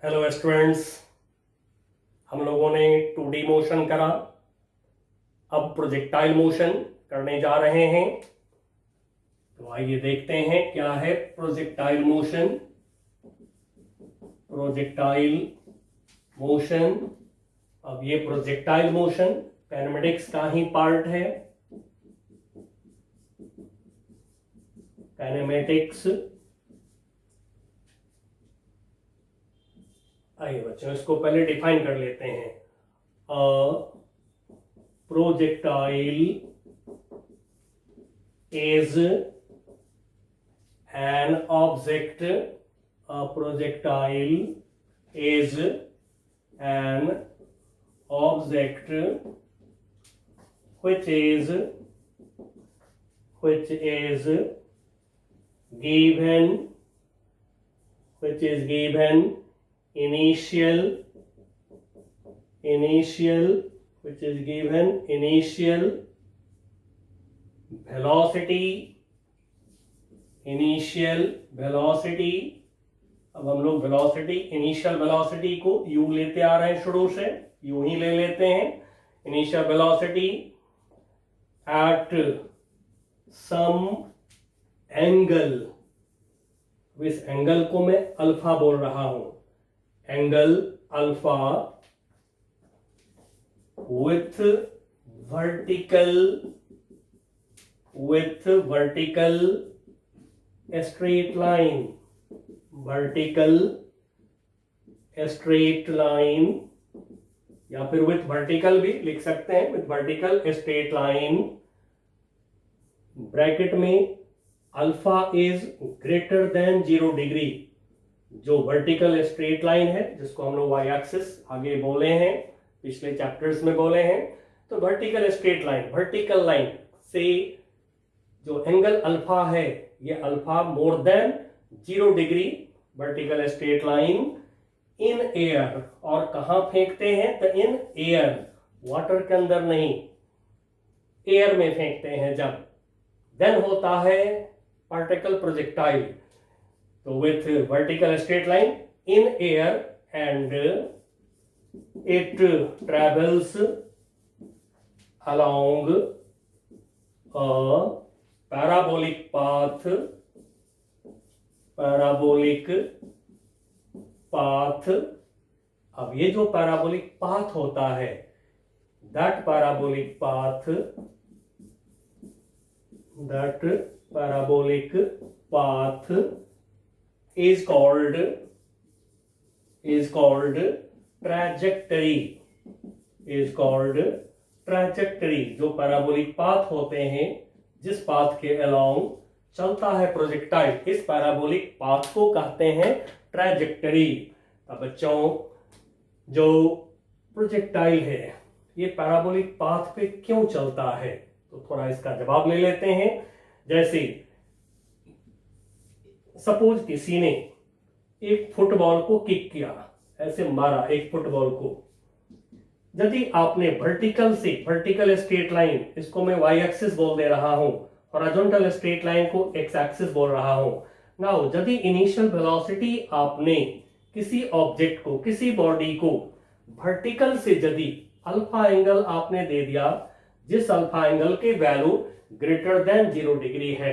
Hello students, हम लोगों ने 2D मोशन करा। अब प्रोजेक्टाइल मोशन करने जा रहे हैं। तो आइए देखते हैं क्या है प्रोजेक्टाइल मोशन। प्रोजेक्टाइल मोशन, अब ये प्रोजेक्टाइल मोशन काइनेमेटिक्स का ही पार्ट है। काइनेमेटिक्स, आइए बच्चों इसको पहले डिफाइन कर लेते हैं। Projectile is an object. A projectile is an object which is given initial velocity। अब हम लोग इनिशियल वेलोसिटी को u लेते आ रहे हैं, शुरू से u ही ले लेते हैं। Initial velocity at some angle, इस एंगल को मैं अल्फा बोल रहा हूं, angle alpha with vertical straight line, या फिर विथ वर्टिकल भी लिख सकते हैं, with vertical straight line. Bracket में alpha is greater than 0 degree. जो वर्टिकल स्ट्रेट लाइन है जिसको हम लोग वाई एक्सिस आगे बोले हैं, पिछले चैप्टर्स में बोले हैं, तो vertical straight line, vertical line से जो एंगल अल्फा है ये alpha more than 0 degree, vertical straight line in air. और कहां फेंकते हैं? तो इन एयर, वाटर के अंदर नहीं, एयर में फेंकते हैं जब, देन होता है पार्टिकल प्रोजेक्टाइल। तो with vertical straight line in air and it travels along a parabolic path, अब ये जो पैराबोलिक पाथ होता है, that parabolic path is called trajectory. जो पैराबोलिक पाथ होते हैं, जिस पाथ के अलोंग चलता है प्रोजेक्टाइल, इस पैराबोलिक पाथ को कहते हैं ट्रैजेक्टरी। अब बच्चों, जो प्रोजेक्टाइल है ये पैराबोलिक पाथ पे क्यों चलता है, तो थोड़ा इसका जवाब ले लेते हैं। जैसे सपोज किसी ने एक फुटबॉल को किक किया, ऐसे मारा एक फुटबॉल को। यदि आपने वर्टिकल स्ट्रेट लाइन, इसको मैं वाई एक्सिस बोल दे रहा हूं, हॉरिजॉन्टल स्ट्रेट लाइन को एक्स एक्सिस बोल रहा हूं। नाउ यदि इनिशियल वेलोसिटी आपने किसी ऑब्जेक्ट को, किसी बॉडी को वर्टिकल से यदि अल्फा एंगल आपने दे दिया, जिस अल्फा एंगल के वैल्यू ग्रेटर देन 0 डिग्री है,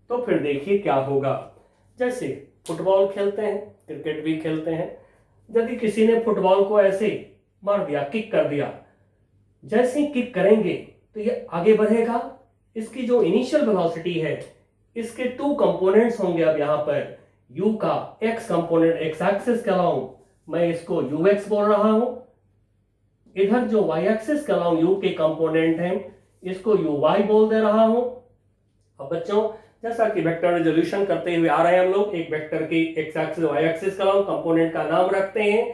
तो फिर देखिए क्या होगा। जैसे फुटबॉल खेलते हैं, क्रिकेट भी खेलते हैं, यदि किसी ने फुटबॉल को ऐसे मार दिया, किक कर दिया, जैसे ही किक करेंगे तो ये आगे बढ़ेगा। इसकी जो इनिशियल वेलोसिटी है, इसके 2 कंपोनेंट्स होंगे। अब यहां पर u का x कंपोनेंट x एक्सिस के अलाउंग मैं इसको ux बोल रहा हूं, इधर जो y एक्सिस के अलाउंग u के कंपोनेंट हैं इसको uy बोल दे रहा हूं। अब बच्चों, जैसा कि वेक्टर रेजोल्यूशन करते हुए आ रहे हैं हम लोग, एक वेक्टर की x एक्सिस y एक्सिस के अलाउंग कंपोनेंट का नाम रखते हैं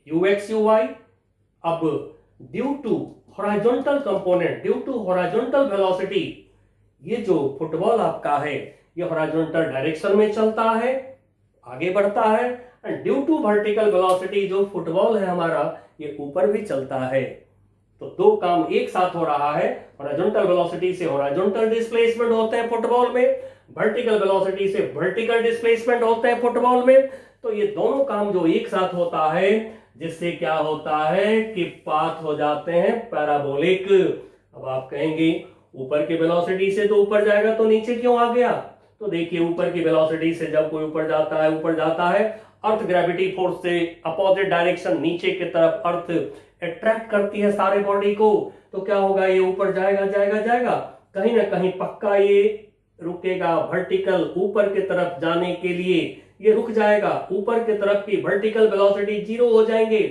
ux uy। अब due to horizontal component, due to horizontal velocity, ये जो फुटबॉल आपका है ये हॉरिजॉन्टल डायरेक्शन में चलता है, आगे बढ़ता है। And due to vertical velocity, जो फुटबॉल है हमारा ये ऊपर भी चलता है। तो 2 काम एक साथ हो रहा है। हॉरिजॉन्टल वेलोसिटी से हॉरिजॉन्टल डिस्प्लेसमेंट होते हैं फुटबॉल में, वर्टिकल वेलोसिटी से वर्टिकल डिस्प्लेसमेंट होते हैं फुटबॉल में। तो ये दोनों काम जो एक साथ होता है, जिससे क्या होता है कि पाथ हो जाते हैं पैराबोलिक। अब आप कहेंगे ऊपर की वेलोसिटी से तो ऊपर जाएगा तो नीचे क्यों आ गया? तो देखिए ऊपर की वेलोसिटी से जब कोई ऊपर जाता है अर्थ ग्रेविटी फोर्स से अपोजिट डायरेक्शन नीचे की तरफ अर्थ अट्रैक्ट करती है सारे बॉडी को, तो क्या होगा? ये ऊपर जाएगा जाएगा जाएगा, कहीं ना कहीं पक्का ये रुकेगा। वर्टिकल ऊपर की तरफ जाने के लिए ये रुक जाएगा, ऊपर की तरफ की वर्टिकल वेलोसिटी 0 हो जाएंगे,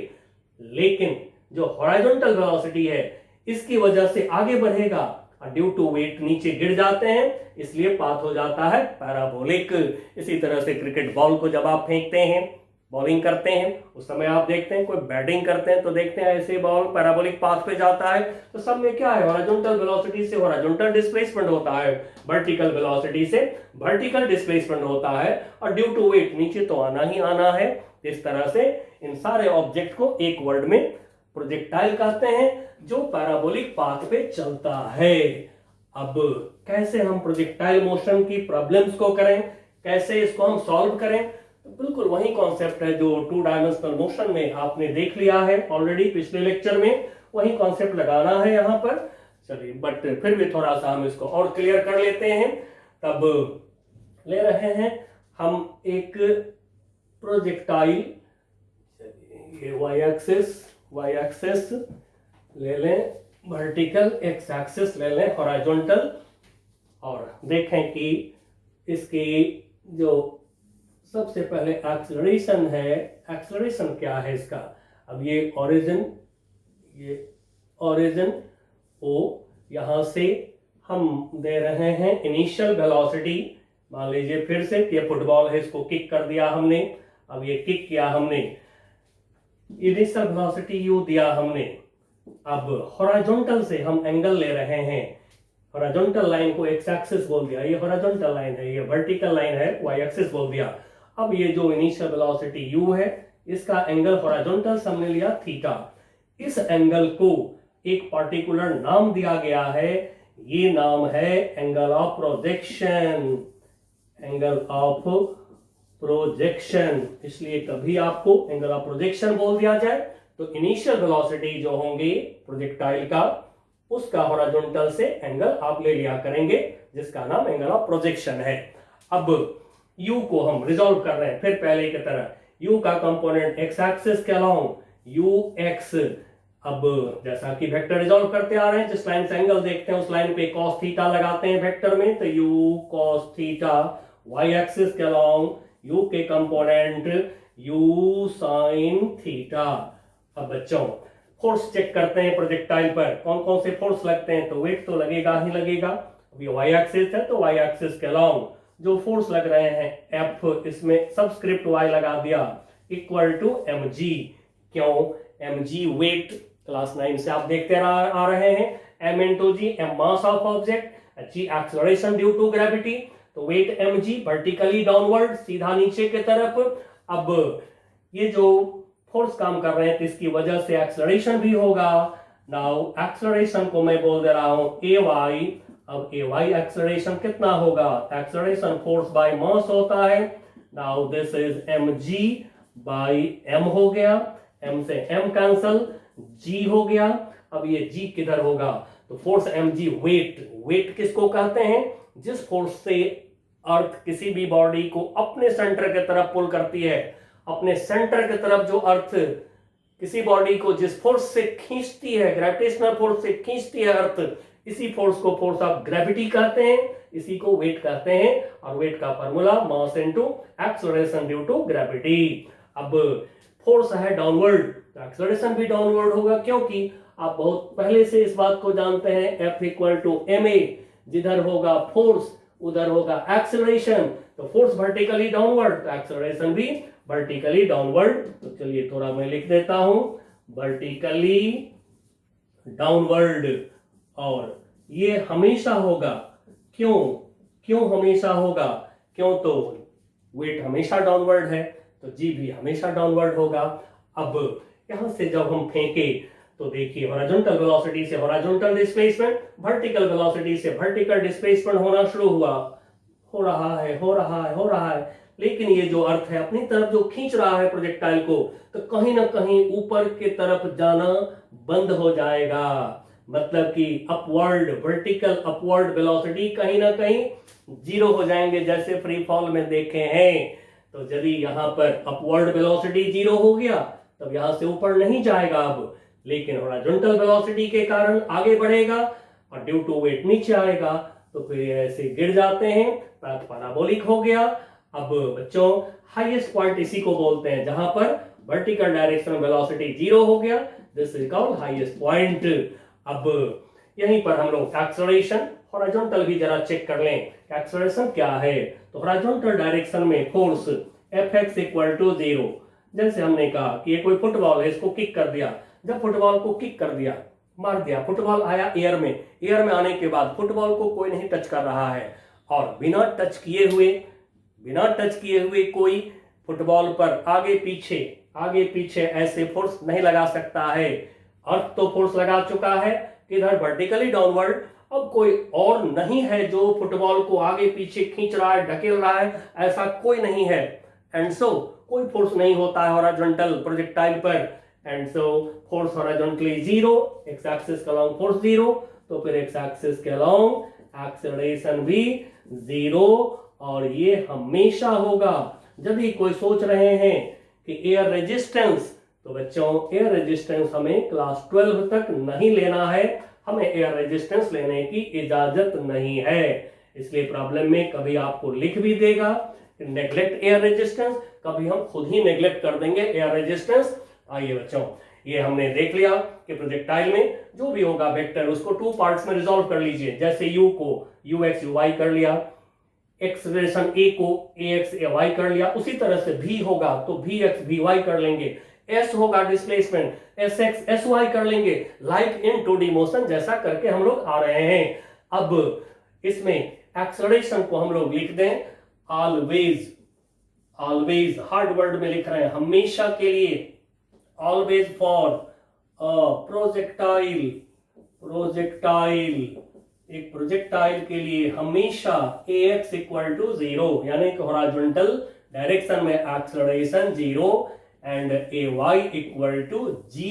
लेकिन जो हॉरिजॉन्टल वेलोसिटी है इसकी वजह से आगे बढ़ेगा, ड्यू टू वेट नीचे गिर जाते हैं, इसलिए पाथ हो जाता है पैराबोलिक। इसी तरह से क्रिकेट बॉल को जब आप फेंकते हैं, बॉलिंग करते हैं, उस समय आप देखते हैं कोई बैटिंग करते हैं तो देखते हैं ऐसे बॉल पैराबोलिक पाथ पे जाता है, तो सब में क्या है? हॉरिजॉन्टल वेलोसिटी से हॉरिजॉन्टल डिस्प्लेसमेंट होता है, वर्टिकल वेलोसिटी से वर्टिकल डिस्प्लेसमेंट होता है, और ड्यू टू वेट नीचे तो आना ही आना है। इस तरह से इन सारे ऑब्जेक्ट को एक वर्ड में प्रोजेक्टाइल कहते हैं, जो पैराबोलिक पाथ पे चलता है। अब कैसे हम प्रोजेक्टाइल मोशन की प्रॉब्लम्स को करें, कैसे इसको हम सॉल्व करें? तो बिल्कुल वही कॉन्सेप्ट है जो 2 डायमेंशनल मोशन में आपने देख लिया है ऑलरेडी पिछले लेक्चर में, वही कॉन्सेप्ट लगाना है यहाँ पर। चलिए, बट फिर भी थोड़ा सा हम इसको और क्लियर कर लेते हैं। तब ले रहे हैं हम एक प्रोजेक्टाइल, ये वाई एक्सिस ले लें, वर्टिकल एक्स एक्सिस ले लें, हॉरिजॉन्टल, और देखें कि इसकी जो सबसे पहले एक्सेलरेशन है, एक्सेलरेशन क्या है इसका? अब ये ओरिजिन ओ, यहां से हम दे रहे हैं इनिशियल वेलोसिटी, मान लीजिए फिर से ये फुटबॉल है, इसको किक कर दिया हमने, अब ये किक किया हमने, इनिशियल वेलोसिटी यू दिया हमने। अब हॉरिजॉन्टल से हम एंगल ले रहे हैं, हॉरिजॉन्टल लाइन को एक्स एक्सिस बोल दिया, ये हॉरिजॉन्टल लाइन है, ये वर्टिकल लाइन है, वाई एक्सिस बोल दिया। अब ये जो इनिशियल वेलोसिटी u है, इसका एंगल हॉरिजॉन्टल से हमने लिया थीटा। इस एंगल को एक पार्टिकुलर नाम दिया गया है, ये नाम है angle of projection, angle of projection. इसलिए कभी आपको एंगल ऑफ प्रोजेक्शन बोल दिया जाए तो इनिशियल वेलोसिटी जो होंगे प्रोजेक्टाइल का, उसका हॉरिजॉन्टल से एंगल आप ले लिया करेंगे, जिसका नाम एंगल ऑफ प्रोजेक्शन है। अब u को हम रिजॉल्व कर रहे हैं फिर पहले की तरह, u का कंपोनेंट x एक्सिस के अलोंग ux। अब जैसा कि वेक्टर रिजॉल्व करते आ रहे हैं, जिस लाइन से एंगल देखते हैं उस लाइन पे cos थीटा लगाते हैं वेक्टर में, तो u cos theta, y axis के अलोंग u के कंपोनेंट u sin थीटा। अब बच्चों फोर्स चेक करते हैं प्रोजेक्टाइल पर, कौन कौन से फोर्स लगते हैं? तो वेट तो लगेगा ही लगेगा। अब ये y एक्सिस है तो y एक्सिस के अलोंग जो फोर्स लग रहे हैं F, इसमें सबस्क्रिप्ट y लगा दिया, इक्वल टू mg। क्यों? mg वेट, क्लास 9 से आप देखते आ रहे हैं, m into g, m mass of object, g acceleration due to gravity, तो वेट mg वर्टिकली डाउनवर्ड, सीधा नीचे की तरफ। अब ये जो फोर्स काम कर रहे हैं तो इसकी वजह से एक्सेलरेशन भी होगा। नाउ एक्सेलरेशन को मैं बोल दे रहा हूं ay। अब ay एक्सेलरेशन कितना होगा? एक्सेलरेशन फोर्स बाय मास होता है। Now this is mg by m हो गया, m से m कैंसल, g हो गया। अब ये g किधर होगा? तो फोर्स mg वेट, वेट किसको कहते हैं? जिस फोर्स से अर्थ किसी भी बॉडी को अपने सेंटर की तरफ पुल करती है, अपने सेंटर की तरफ जो अर्थ किसी बॉडी को जिस फोर्स से खींचती है, ग्रेविटेशनल फोर्स से खींचती है अर्थ, इसी फोर्स को फोर्स ऑफ ग्रेविटी कहते हैं, इसी को वेट कहते हैं। और वेट का formula mass into acceleration due to gravity. अब फोर्स है डाउनवर्ड, तो एक्सेलरेशन भी डाउनवर्ड होगा, क्योंकि आप बहुत पहले से इस बात को जानते हैं, F इक्वल टू ma, जिधर होगा फोर्स उधर होगा एक्सेलरेशन, तो फोर्स वर्टिकली डाउनवर्ड तो एक्सेलरेशन भी वर्टिकली डाउनवर्ड। तो चलिए थोड़ा मैं लिख देता हूं, वर्टिकली डाउनवर्ड। और ये हमेशा होगा, क्यों? क्यों हमेशा होगा? क्यों? तो वेट हमेशा डाउनवर्ड है तो जी भी हमेशा डाउनवर्ड होगा। अब यहां से जब हम फेंके तो देखिए हॉरिजॉन्टल वेलोसिटी से हॉरिजॉन्टल डिस्प्लेसमेंट, वर्टिकल वेलोसिटी से वर्टिकल डिस्प्लेसमेंट होना शुरू हुआ, हो रहा है, लेकिन ये जो अर्थ है अपनी तरफ जो खींच रहा है प्रोजेक्टाइल को, तो कहीं ना कहीं ऊपर की तरफ जाना बंद हो जाएगा। मतलब कि अपवर्ड, वर्टिकल अपवर्ड वेलोसिटी कहीं ना कहीं जीरो हो जाएंगे, जैसे फ्री फॉल में देखे हैं। तो यदि यहां पर अपवर्ड वेलोसिटी जीरो हो गया तब यहां से ऊपर नहीं जाएगा अब, लेकिन हॉरिजॉन्टल वेलोसिटी के कारण आगे बढ़ेगा और ड्यू टू वेट नीचे आएगा, तो फिर ऐसे गिर जाते हैं, पाथ पैराबोलिक हो गया। अब बच्चों हाईएस्ट पॉइंट इसी को बोलते हैं जहां पर वर्टिकल डायरेक्शन वेलोसिटी जीरो हो गया, this is called highest point. अब यहीं पर हम लोग एक्सेलरेशन हॉरिजॉन्टल भी जरा चेक कर लें, एक्सेलरेशन क्या है। तो हॉरिजॉन्टल डायरेक्शन में फोर्स Fx इक्वल टू 0, जैसे हमने कहा कि ये कोई फुटबॉल है, इसको किक कर दिया, जब फुटबॉल को किक कर दिया, मार दिया, फुटबॉल आया एयर में, एयर में आने के बाद फुटबॉल को कोई नहीं टच कर रहा है, और बिना टच किए हुए कोई फुटबॉल पर आगे पीछे ऐसे फोर्स नहीं लगा सकता है। अर्थ तो फोर्स लगा चुका है किधर, वर्टिकली डाउनवर्ड। अब कोई और नहीं है जो फुटबॉल को आगे पीछे खींच रहा है, ढकेल रहा है, ऐसा कोई नहीं है। एंड सो कोई फोर्स नहीं होता है हॉरिजॉन्टल प्रोजेक्टाइल पर, and so force horizontally zero, x axis के अलोंग फोर्स जीरो, तो फिर एक्स एक्सिस के अलोंग एक्सेलरेशन भी जीरो। और ये हमेशा होगा। यदि कोई सोच रहे हैं कि एयर रेजिस्टेंस, तो बच्चों एयर रेजिस्टेंस हमें क्लास 12 तक नहीं लेना है, हमें एयर रेजिस्टेंस लेने की इजाजत नहीं है। इसलिए प्रॉब्लम में कभी आपको लिख भी देगा नेग्लेक्ट एयर रेजिस्टेंस, कभी हम खुद ही नेग्लेक्ट कर देंगे एयर रेजिस्टेंस। आइए बच्चों, ये हमने देख लिया कि प्रोजेक्टाइल में जो भी होगा वेक्टर, उसको 2 पार्ट्स में रिजॉल्व कर लीजिए। जैसे u को ux uy कर लिया, एक्सेलरेशन a को ax ay कर लिया, उसी तरह से v होगा तो vx vy कर लेंगे, s होगा डिस्प्लेसमेंट sx sy कर लेंगे, लाइक इन 2D मोशन जैसा करके हम लोग आ रहे हैं। अब इसमें एक्सेलरेशन को हम लोग लिख दें ऑलवेज, हार्ड वर्ड में लिख रहे हैं, हमेशा के लिए, ऑलवेज फॉर प्रोजेक्टाइल, एक प्रोजेक्टाइल के लिए हमेशा ax इक्वल टू 0, यानी कि हॉरिजॉन्टल डायरेक्शन में acceleration 0 and ay equal to g,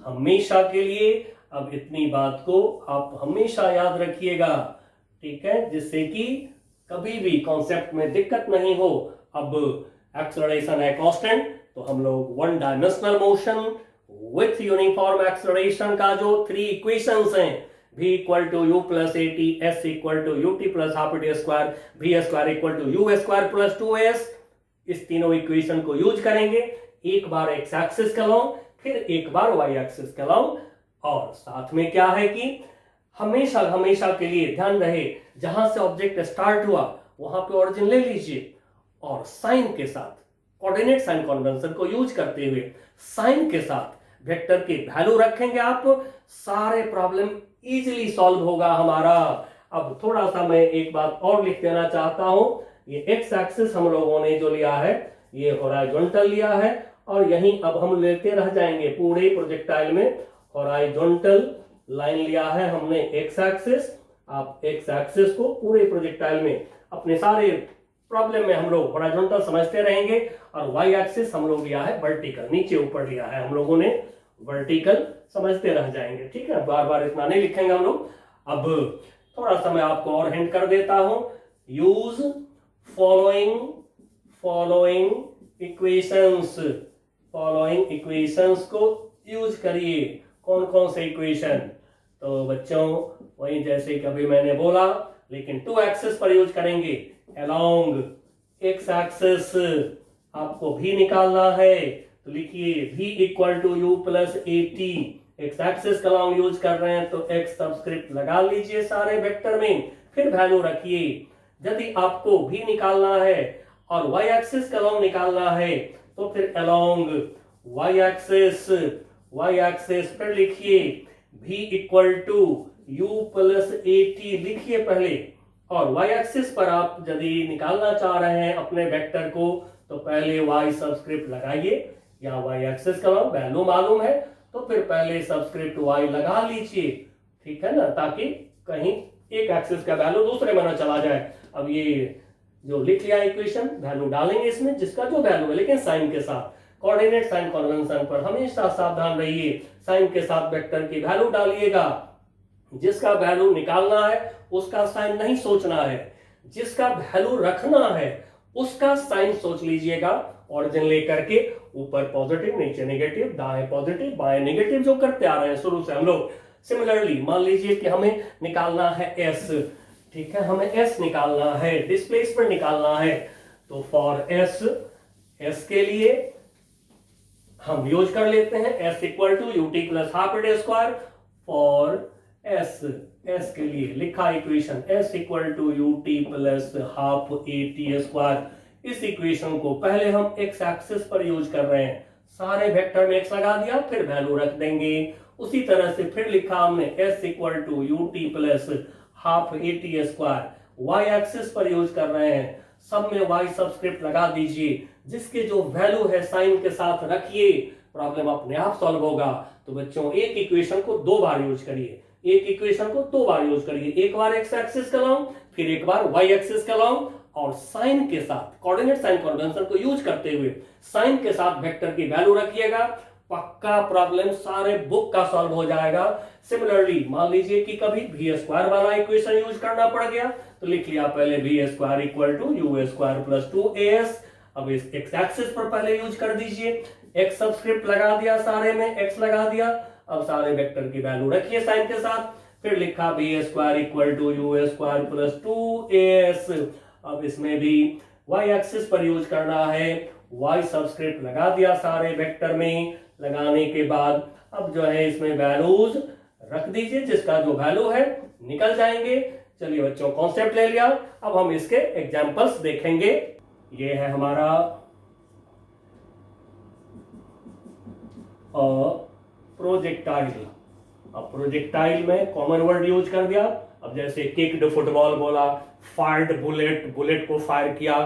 हमेशा के लिए। अब इतनी बात को आप हमेशा याद रखिएगा, ठीक है, जिससे कि कभी भी कॉन्सेप्ट में दिक्कत नहीं हो। अब एक्सेलरेशन है कांस्टेंट, तो हम लोग one dimensional motion with uniform acceleration का जो 3 इक्वेशंस हैं, v equal to u plus a t, s equal to u t plus half t square, v square equal to u square plus 2s, इस तीनों equation को use करेंगे, एक बार x axis के अलोंग, फिर एक बार वाई एक्सिस के अलोंग। और साथ में क्या है कि हमेशा के लिए ध्यान रहे, जहां से ऑब्जेक्ट स्टार्ट हुआ वहां पे ओरिजिन ले लीजिए, और साइन के साथ, कोऑर्डिनेट साइन कन्वेंशन को यूज करते हुए साइन के साथ वेक्टर की वैल्यू रखेंगे आप, सारे प्रॉब्लम इजीली सॉल्व होगा हमारा। अब थोड़ा सा मैं एक बात और लिख देना चाहता हूं, ये एक्स एक्सिस हम लोगों ने जो लिया है ये हॉरिजॉन्टल लिया है, और यहीं अब हम लेते रह जाएंगे पूरे प्रोजेक्टाइल में हॉरिजॉन्टल लाइन लिया है हमने एक्स एक्सिस। आप एक्स एक्सिस को पूरे प्रोजेक्टाइल में अपने सारे प्रॉब्लम में हम लोग हॉरिजॉन्टल समझते रहेंगे, और वाई एक्सिस हम लोग लिया है वर्टिकल, नीचे ऊपर लिया है हम लोगों ने वर्टिकल, समझते रह जाएंगे, ठीक है, बार बार इतना नहीं लिखेंगे हम लोग। अब थोड़ा सा मैं आपको और हिंट कर देता हूं, यूज फॉलोइंग इक्वेशंस को यूज करिए। कौन कौन से इक्वेशन, तो बच्चों वही जैसे कभी मैंने बोला, लेकिन 2 एक्सिस पर यूज करेंगे। अलोंग एक्स एक्सिस आपको भी निकालना है, तो लिखिए v equal to u plus a t, x axis का अलोंग यूज कर रहे हैं तो एक्स सब्सक्रिप्ट लगा लीजिए सारे वेक्टर में, फिर वैल्यू रखिए। यदि आपको v निकालना है और y एक्सिस का अलोंग निकालना है तो फिर अलोंग y एक्सिस फिर लिखिए v equal to u plus a t लिखिए पहले, और y एक्सिस पर आप यदि निकालना चाह रहे हैं अपने वेक्टर को तो पहले y सब्सक्रिप्ट लगाइए, या y एक्सिस का वैल्यू मालूम है तो फिर पहले सब्सक्रिप्ट y लगा लीजिए, ठीक है ना, ताकि कहीं एक एक्सिस का वैल्यू दूसरे में ना चला जाए। अब ये जो लिख लिया इक्वेशन, वैल्यू डालेंगे इसमें जिसका जो वैल्यू है, लेकिन साइन के साथ। कोऑर्डिनेट साइन कन्वेंशन पर हमेशा सावधान रहिए, साइन के साथ वेक्टर की वैल्यू डालिएगा। जिसका वैल्यू निकालना है उसका साइन नहीं सोचना है, जिसका वैल्यू रखना है उसका साइन सोच लीजिएगा। ऑरिजिन लेकर के ऊपर पॉजिटिव, नीचे नेगेटिव, दाएं पॉजिटिव बाएं नेगेटिव जो करते आ रहे हैं शुरू से हम लोग। सिमिलरली मान लीजिए कि हमें निकालना है एस, ठीक है, हमें एस निकालना है, डिस्प्लेसमेंट निकालना है। तो फॉर एस के लिए हम यूज कर लेते हैं s equal to u t plus half a square. For s के लिए लिखा equation s equal to u t plus half a t square. इस इक्वेशन को पहले हम एक्स एक्सिस पर यूज कर रहे हैं, सारे वेक्टर में एक्स लगा दिया, फिर वैल्यू रख देंगे। उसी तरह से फिर लिखा हमने s equal to u t plus half a t square, y axis पर यूज कर रहे हैं, सब में वाई सबस्क्रिप्ट लगा दीजिए, जिसके जो वैल्यू है साइन के साथ रखिए, प्रॉब्लम अपने आप सॉल्व होगा। तो बच्चों एक इक्वेशन को दो बार यूज करिए, एक इक्वेशन को दो बार यूज करिए, एक बार एक्स एक्सिस का लाऊं, फिर एक बार वाई एक्सिस का लाऊं, और साइन के साथ कोऑर्डिनेट साइन कन्वेंशन को यूज करते हुए साइन के साथ वेक्टर की वैल्यू रखिएगा, पक्का प्रॉब्लम सारे बुक का सॉल्व हो जाएगा। सिमिलरली मान लीजिए कि कभी वी स्क्वायर वाला इक्वेशन यूज करना पड़ गया, तो लिख लिया पहले v square equal to u square plus 2as। अब इस एक्स एक्सिस पर पहले यूज कर दीजिए, एक्स सबस्क्रिप्ट लगा दिया, सारे में एक्स लगा दिया, अब सारे वेक्टर की वैल्यू रखिए साइन के साथ, फिर लिखा v square equal to u square plus 2as। अब इसमें भी वाई एक्सिस पर यूज करना है, वाई सबस्क्रिप्ट लगा दिया सारे वेक्टर में, लगाने के बाद अब जो है इसमें वैल्यूज रख दीजिए, जिसका जो वैल्यू है निकल जाएंगे। चलिए बच्चों कॉन्सेप्ट ले लिया, अब हम इसके एग्जांपल्स देखेंगे। ये है हमारा प्रोजेक्टाइल। अब प्रोजेक्टाइल में कॉमन वर्ड यूज कर दिया। अब जैसे किक्ड फुटबॉल बोला, फायर्ड बुलेट, बुलेट को फायर किया,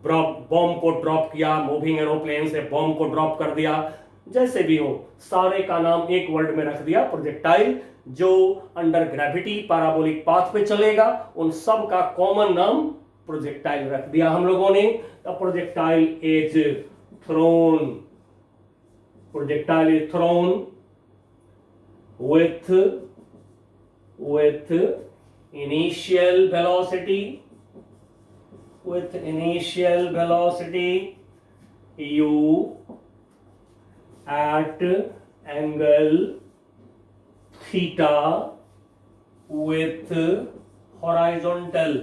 बॉम्ब को ड्रॉप किया, मूविंग एरोप्लेन से बॉम्ब को ड्रॉप कर दिया, जैसे भी हो सारे का नाम एक वर्ड में रख दिया प्रोजेक्टाइल। जो अंडर ग्रेविटी पैराबोलिक पाथ पे चलेगा उन सब का कॉमन नाम प्रोजेक्टाइल रख दिया हम लोगों ने। Projectile is throne, projectile is throne with initial velocity u at angle theta with horizontal।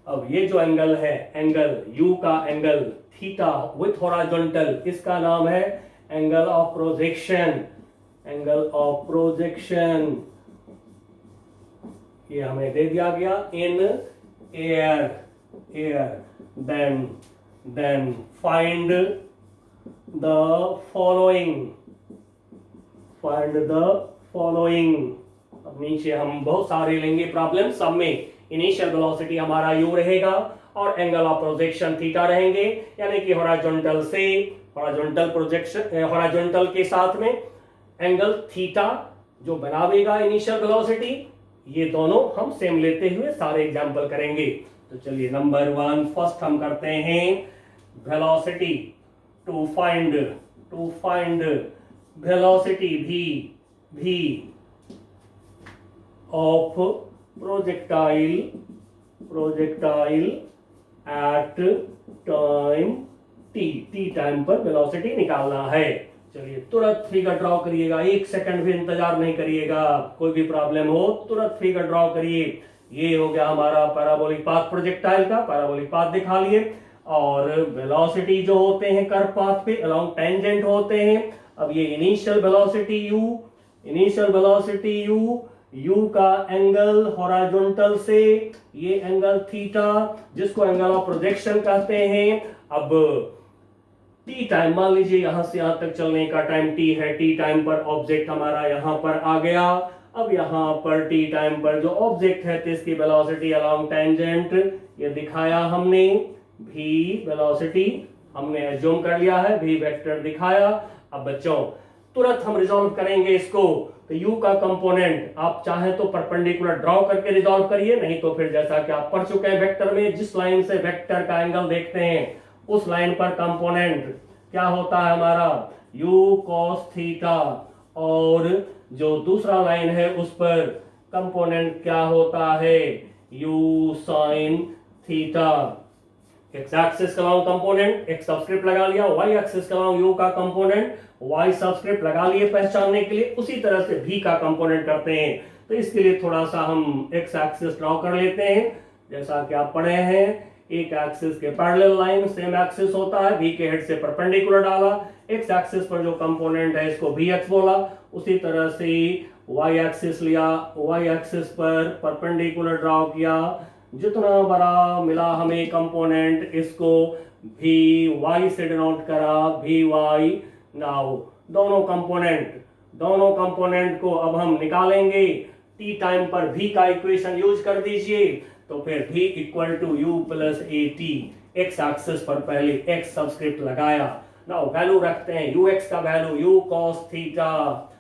अब ये जो एंगल है, एंगल u का एंगल थीटा विथ हॉरिजॉन्टल, इसका नाम है एंगल ऑफ प्रोजेक्शन। ये हमें दे दिया गया in air. Then find the following. अब नीचे हम बहुत सारे लेंगे प्रॉब्लम, सब में इनिशियल वेलोसिटी हमारा u रहेगा और एंगल ऑफ प्रोजेक्शन थीटा रहेंगे, यानी कि हॉरिजॉन्टल से हॉरिजॉन्टल प्रोजेक्शन, हॉरिजॉन्टल के साथ में एंगल थीटा जो बनावेगा इनिशियल वेलोसिटी, ये दोनों हम सेम लेते हुए सारे एग्जांपल करेंगे। तो चलिए नंबर 1 फर्स्ट हम करते हैं velocity to find velocity v of projectile at time t time पर वेलोसिटी निकालना है। चलिए तुरंत फिगर ड्रॉ करिएगा, एक सेकंड भी इंतजार नहीं करिएगा, कोई भी प्रॉब्लम हो तुरंत फिगर ड्रॉ करिए। ये हो गया हमारा पैराबोलिक पाथ प्रोजेक्टाइल का, पैराबोलिक पाथ दिखा लिए। और वेलोसिटी जो होते हैं कर्व पाथ पे अलोंग टेंजेंट होते हैं। अब ये इनिशियल वेलोसिटी u का एंगल हॉरिजॉन्टल से, ये एंगल थीटा जिसको एंगल ऑफ प्रोजेक्शन कहते हैं। अब टी टाइम, मान लीजिए यहां से यहां तक चलने का टाइम t है, टी टाइम पर ऑब्जेक्ट हमारा यहां पर आ गया। अब यहां पर टी टाइम पर जो ऑब्जेक्ट है तो इसकी वेलोसिटी अलोंग टेंजेंट ये दिखाया हमने, v वेलोसिटी हमने एज्यूम कर लिया है, v वेक्टर दिखाया। अब बच्चों तुरंत हम रिजॉल्व करेंगे इसको, तो u का कंपोनेंट आप चाहें तो परपेंडिकुलर ड्रॉ करके रिजॉल्व करिए, नहीं तो फिर जैसा कि आप पढ़ चुके हैं वेक्टर में, जिस लाइन से वेक्टर का एंगल देखते हैं उस लाइन पर कंपोनेंट क्या होता है हमारा u cos थीटा, और जो दूसरा लाइन है उस पर कंपोनेंट क्या होता है u sin theta. X axis का नाउ कंपोनेंट एक्स सबस्क्रिप्ट लगा लिया, वाई एक्सिस का नाउ यू का कंपोनेंट वाई सबस्क्रिप्ट लगा लिए पहचानने के लिए। उसी तरह से भी का कंपोनेंट करते हैं, तो इसके लिए थोड़ा सा हम एक्स एक्सिस ड्रॉ कर लेते हैं। जैसा कि आप पढ़े हैं, एक एक्सिस के पैरेलल लाइन सेम एक्सिस होता है, भी के हेड से परपेंडिकुलर डाला, एक्स एक्सिस पर जो कंपोनेंट है इसको भी एक्स बोला। उसी तरह से वाई एक्सिस लिया, वाई एक्सिस पर परपेंडिकुलर ड्रॉ किया, जितना बड़ा मिला हमें कंपोनेंट इसको भी वाई से डिनोट करा, भी वाई। नाउ दोनों कंपोनेंट को अब हम निकालेंगे, टी टाइम पर भी का इक्वेशन यूज कर दीजिए, तो फिर v equal to u plus a t. X axis पर पहले एक्स सबस्क्रिप्ट लगाया, नाउ वैल्यू रखते हैं यू एक्स का value u cos theta,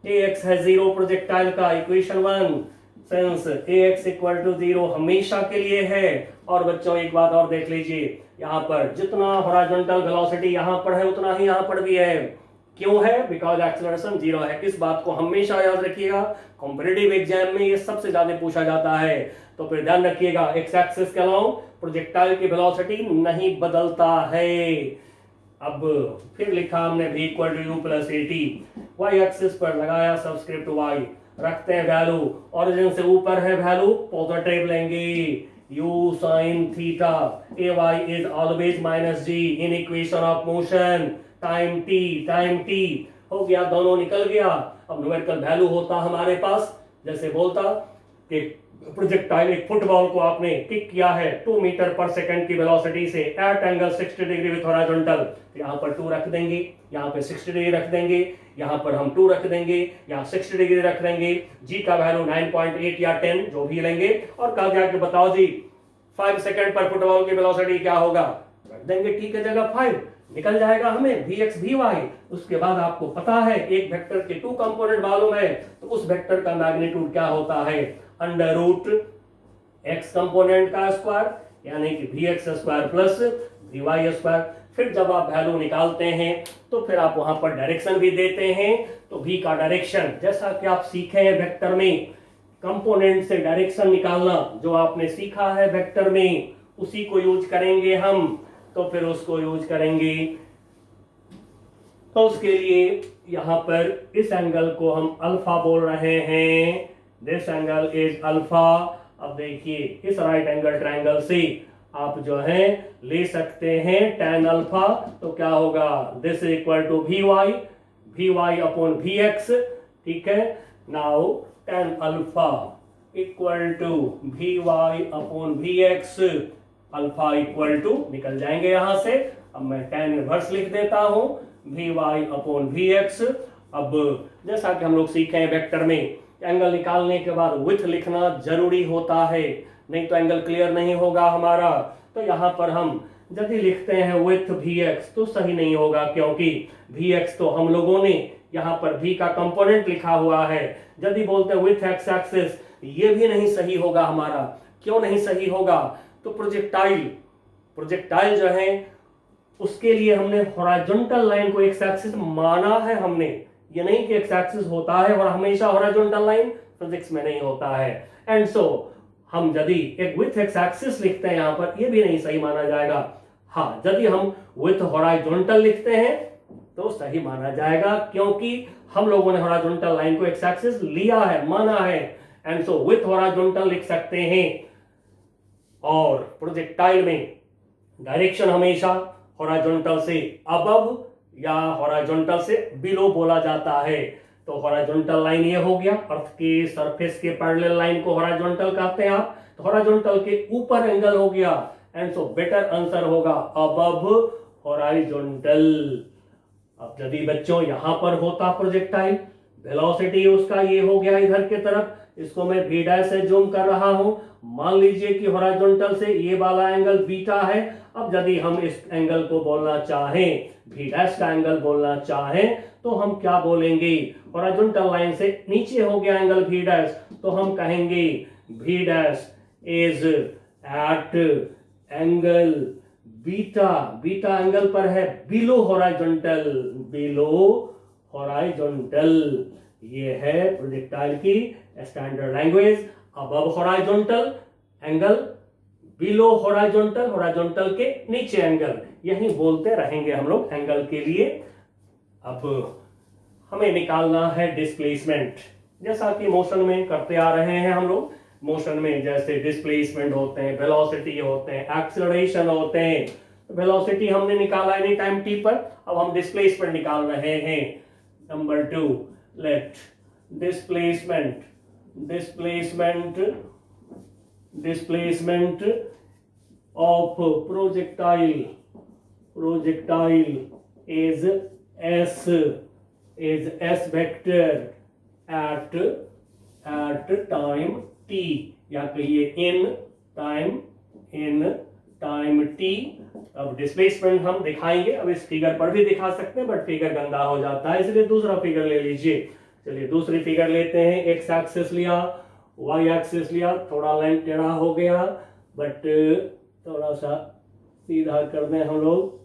a x है 0 प्रोजेक्टाइल का, equation 1 since ax equal to 0 हमेशा के लिए है। और बच्चों एक बात और देख लीजिए, यहाँ पर जितना हॉरिजॉन्टल वेलोसिटी यहाँ पर है उतना ही यहाँ पर भी है। क्यों है? बिकॉज एक्सेलरेशन 0 है। इस बात को हमेशा याद रखिएगा, कॉम्पिटिटिव एग्जाम में ये सबसे ज्यादा पूछा जाता है। तो फिर ध्यान रखिएगा, एक्स एक्सिस के अलावा प्रोजेक्टाइल की वेलोसिटी नहीं बदलता है। अब फिर लिखा हमने v equal to u plus a t, y axis पर लगाया सबस्क्रिप्ट y, रखते हैं वैल्यू, ओरिजिन से ऊपर है वैल्यू पॉजिटिव लेंगे, u sin theta, ay is always minus g in equation of motion, time t हो गया, दोनों निकल गया। अब न्यूमेरिकल वैल्यू होता हमारे पास, जैसे बोलता कि प्रोजेक्टाइल एक फुटबॉल को आपने किक किया है 2 मीटर पर सेकंड की वेलोसिटी से at angle 60 degree with horizontal, यहाँ पर 2 रख देंगे, यहाँ पे 60 डिग्री रख देंगे, यहाँ पर हम 2 रख देंगे, यहाँ 60 डिग्री रख देंगे, जी का वैल्यू 9.8 या 10 जो भी लेंगे, और कहा गया कि बताओ जी 5 सेकंड पर फुटबॉल की वेलोसिटी क्या होगा, रख देंगे टी की जगह 5, निकल जाएगा हमें vx vy। उसके बाद आपको पता है एक वेक्टर के 2 कंपोनेंट मालूम है, तो उस वेक्टर का मैग्नीट्यूड क्या होता है, अंडर रूट एक्स कंपोनेंट का स्क्वायर, यानी कि vx square plus vy square. फिर जब आप वैल्यू निकालते हैं तो फिर आप वहां पर डायरेक्शन भी देते हैं, तो v का डायरेक्शन जैसा कि आप सीखे हैं वेक्टर में कंपोनेंट से डायरेक्शन निकालना, जो आपने सीखा है वेक्टर में उसी को यूज करेंगे हम। तो फिर उसको यूज करेंगे, तो उसके लिए यहां पर इस एंगल को हम अल्फा बोल रहे हैं, दिस एंगल इज अल्फा। अब देखिए इस राइट एंगल ट्रायंगल से आप जो है ले सकते हैं tan अल्फा, तो क्या होगा, this equal to vy upon vx, ठीक है। Now tan alpha equal to vy upon vx, alpha equal to निकल जाएंगे यहां से। अब मैं tan इनवर्स लिख देता हूं vy अपॉन vx। अब जैसा कि हम लोग सीखे हैं वेक्टर में एंगल निकालने के बाद विथ लिखना जरूरी होता है, नहीं तो एंगल क्लियर नहीं होगा हमारा। तो यहां पर हम यदि लिखते हैं विथ vx तो सही नहीं होगा, क्योंकि vx तो हम लोगों ने यहां पर v का कंपोनेंट लिखा हुआ है। यदि बोलते हैं विथ एक्स एक्सिस, ये भी नहीं सही होगा हमारा। क्यों नहीं सही होगा, तो प्रोजेक्टाइल जो है उसके लिए हमने हॉरिजॉन्टल लाइन को एक्स एक्सिस माना है हमने, ये नहीं कि एक्स एक्सिस होता है और हमेशा हॉरिजॉन्टल लाइन फिजिक्स में नहीं होता है। एंड सो हम यदि एक विथ एक्स एक्सिस लिखते हैं यहां पर, ये भी नहीं सही माना जाएगा। हाँ, यदि हम विथ हॉरिजॉन्टल लिखते हैं तो सही माना जाएगा, क्योंकि हम लोगों ने हॉरिजॉन्टल लाइन को एक्स एक्सिस लिया है, माना है। एंड सो विथ हॉरिजॉन्टल लिख सकते हैं। और प्रोजेक्टाइल में डायरेक्शन हमेशा हॉरिजॉन्टल से अबव या हॉरिजॉन्टल से बिलो बोला जाता है। तो हॉरिजॉन्टल लाइन ये हो गया, अर्थ के सरफेस के पैरेलल लाइन को हॉरिजॉन्टल कहते हैं आप, तो हॉरिजॉन्टल के ऊपर एंगल हो गया। एंड सो बेटर आंसर होगा अबव हॉरिजॉन्टल। अब यदि बच्चों यहां पर होता प्रोजेक्टाइल, वेलोसिटी उसका ये हो गया इधर की तरफ, इसको मैं भी डैश से जूम कर रहा हूं। मान लीजिए कि हॉरिजॉन्टल से ये वाला एंगल बीटा है। अब यदि हम इस एंगल को बोलना चाहें, भी डैश का एंगल बोलना चाहें, तो हम क्या बोलेंगे? हॉरिजॉन्टल लाइन से नीचे हो गया एंगल भी डैश, तो हम कहेंगे v dash is at angle beta. Beta angle पर है बिलो हॉरिजॉन्टल, बिलो हॉरिजॉन्टल। ये है प्रोजेक्टाइल की standard language. Above horizontal angle, below horizontal, horizontal के नीचे एंगल, यही बोलते रहेंगे हम लोग एंगल के लिए। अब हमें निकालना है डिस्प्लेसमेंट, जैसा कि मोशन में करते आ रहे हैं हम लोग। मोशन में जैसे डिस्प्लेसमेंट होते हैं, वेलोसिटी होते हैं, एक्सेलरेशन होते हैं। वेलोसिटी हमने निकाला एनी टाइम टी पर, अब हम डिस्प्लेसमेंट निकाल रहे हैं। Number 2, let displacement of projectile is s vector at time t, या कहिए in time t। अब डिस्प्लेसमेंट हम दिखाएंगे, अब इस फिगर पर भी दिखा सकते हैं, बट फिगर गंदा हो जाता है, इसलिए दूसरा फिगर ले लीजिए। चलिए दूसरी फिगर लेते हैं। एक्स एक्सिस लिया, वाई एक्सिस लिया, थोड़ा लाइन टेढ़ा हो गया, बट थोड़ा सा सीधा कर दें हम लोग।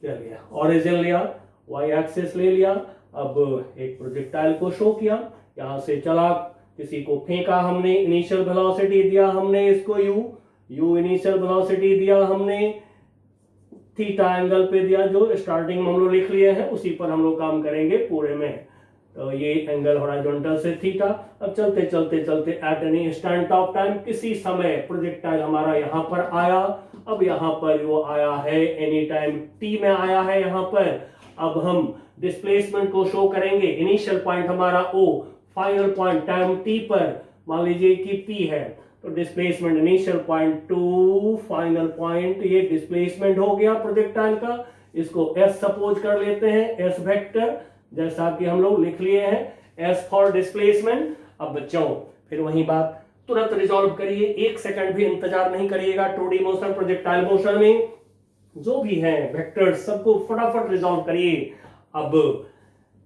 चलिए ओरिजिन लिया, वाई एक्सिस ले लिया। अब एक प्रोजेक्टाइल को शो किया, यहां से चला, किसी को फेंका हमने, इनिशियल वेलोसिटी दिया हमने इसको यू इनिशियल वेलोसिटी दिया हमने, थीटा एंगल पे दिया, जो स्टार्टिंग में हम लोग लिख लिए हैं उसी पर हम लोग काम करेंगे पूरे में। तो ये एंगल हॉरिजॉन्टल से थीटा। अब चलते चलते चलते at any instant of time, किसी समय प्रोजेक्टाइल हमारा यहाँ पर आया। अब यहाँ पर वो आया है एनी टाइम टी में आया है यहाँ पर। अब हम डिस्प्लेसमेंट को शो करेंगे। इनिशियल पॉइंट हमारा ओ, फाइनल पॉइंट टाइम टी पर मान लीजिए कि पी है, तो displacement initial point two final point, ये डिस्प्लेसमेंट हो गया प्रोजेक्टाइल का। इसको एस सपोज कर लेते हैं, एस वेक्टर, जैसा कि हम लोग लिख लिए हैं, एस फॉर डिस्प्लेसमेंट। अब बच्चों फिर वही बात, तुरंत रिजॉल्व करिए, एक सेकंड भी इंतजार नहीं करिएगा। 2D मोशन, प्रोजेक्टाइल मोशन में जो भी है वेक्टर्स, सबको फटाफट रिजॉल्व करिए। अब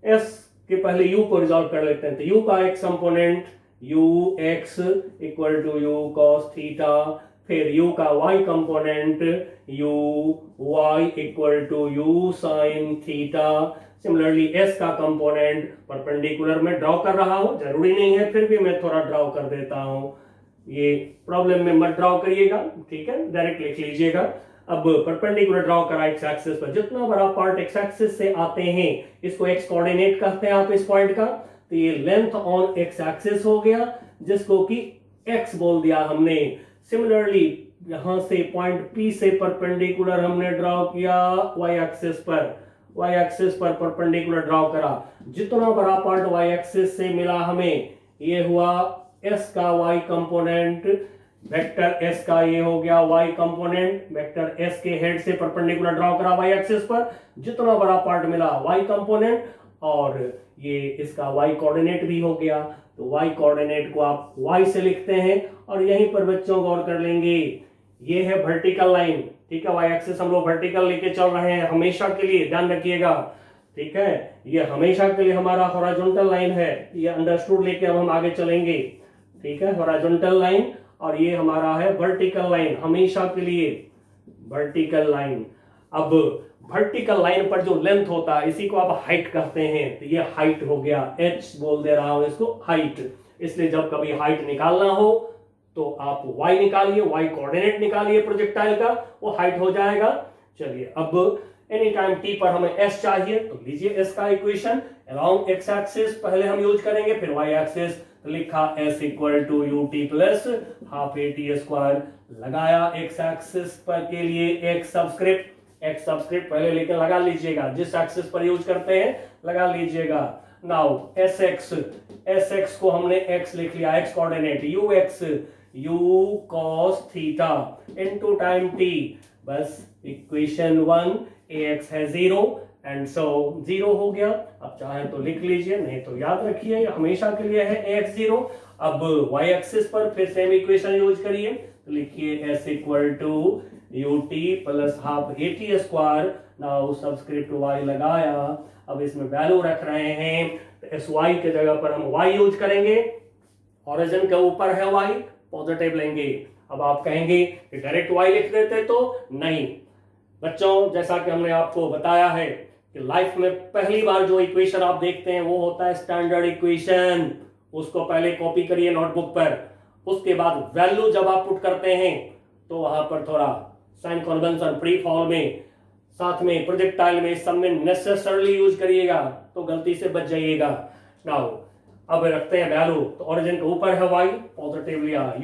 एस के पहले यू को रिजॉल्व कर लेते हैं। तो यू का x component u x equal to u cos theta, फिर यू का y component u y equal to u sine theta. Similarly s का कंपोनेंट परपेंडिकुलर में ड्रॉ कर रहा हूं, जरूरी नहीं है, फिर भी मैं थोड़ा ड्रॉ कर देता हूं। ये प्रॉब्लम में मत ड्रॉ करिएगा, ठीक है, डायरेक्ट लिख लीजिएगा। अब परपेंडिकुलर ड्रॉ करा एक्स एक्सिस पर, जितना बड़ा पार्ट एक्स एक्सिस से आते हैं इसको एक्स कोऑर्डिनेट कहते हैं आप इस पॉइंट का। तो ये लेंथ ऑन एक्स एक्सिस हो गया, जिसको कि एक्स बोल दिया हमने। सिमिलरली यहां से पॉइंट पी से परपेंडिकुलर हमने ड्रॉ किया वाई एक्सिस पर, वाई एक्सिस पर परपेंडिकुलर ड्रॉ करा। जितना बड़ा पार्ट वाई एक्सिस से मिला हमें, ये हुआ एस का वाई कंपोनेंट, वेक्टर एस का ये हो गया वाई कंपोनेंट, वेक्टर एस के हेड से परपेंडिकुलर ड्रॉ करा वाई एक्सिस पर, जितना बड़ा पार्ट मिला वाई कंपोनेंट, और ये इसका वाई कोऑर्डिनेट भी हो गया। तो वाई कोऑर्डिनेट को आप वाई से लिखते हैं। और यहीं पर बच्चों गौर कर लेंगे, ये है वर्टिकल लाइन, ठीक है, वाई एक्सिस हम लोग वर्टिकल लेके चल रहे हैं हमेशा के लिए, ध्यान रखिएगा, ठीक है। ये हमेशा के लिए हमारा हॉरिजॉन्टल लाइन है, ये अंडरस्टूड लेके अब हम आगे चलेंगे, ठीक है, हॉरिजॉन्टल लाइन। और ये हमारा है वर्टिकल लाइन, हमेशा के लिए वर्टिकल लाइन। अब वर्टिकल लाइन पर जो लेंथ होता है इसी को आप हाइट कहते हैं। तो ये हाइट हो गया, एच बोल दे रहा हूं इसको, हाइट। इसलिए जब कभी हाइट निकालना हो तो आप y निकालिए, y कोऑर्डिनेट निकालिए प्रोजेक्टाइल का, वो हाइट हो जाएगा। चलिए अब एनी टाइम t पर हमें s चाहिए, तो लीजिए s का इक्वेशन। अराउंड x एक्सिस पहले हम यूज करेंगे, फिर y एक्सिस, तो लिखा s equal to u t plus half a t square. लगाया x एक्सिस पर के लिए x सब्सक्रिप्ट पहले लेकर लगा लीजिएगा, जिस एक्सिस पर यूज करते हैं लगा लीजिएगा। नाउ एस एक्स को हमने x लिख लिया, x coordinate you x u cos theta into time t, बस इक्वेशन 1, ax है 0 एंड सो 0 हो गया। अब चाहे तो लिख लीजिए, नहीं तो याद रखिए हमेशा के लिए है x0। अब y एक्सिस पर फिर सेम इक्वेशन यूज करिए, तो लिखिए s equal to ut plus half at square. Now subscript y लगाया, अब इसमें वैल्यू रख रहे हैं, तो sy के जगह पर हम y यूज करेंगे। ओरिजिन के ऊपर है y, पॉजिटिव लेंगे। अब आप कहेंगे कि डायरेक्ट y लिख देते, तो नहीं बच्चों, जैसा कि हमने आपको बताया है कि लाइफ में पहली बार जो इक्वेशन आप देखते हैं वो होता है स्टैंडर्ड इक्वेशन। उसको पहले कॉपी करिए नोटबुक पर, उसके बाद वैल्यू जब आप पुट करते हैं तो वहां पर थोड़ा साइन कन्वेंशन फ्री फॉल में, साथ में प्रोजेक्टाइल में, सब में नेसेसरली यूज करिएगा, तो गलती से बच जाइएगा। नाउ अब रखते हैं वैल्यू, तो ओरिजिन के ऊपर है y, पॉजिटिव लिया,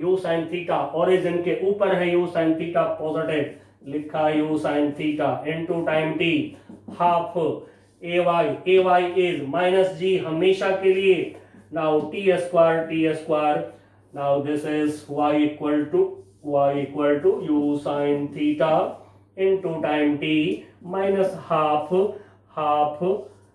u साइन थीटा, ओरिजिन के ऊपर है u साइन थीटा पॉजिटिव, लिखा u sine theta into time t, half ay is minus g हमेशा के लिए। Now t square, now this is y equal to u sine theta into time t minus half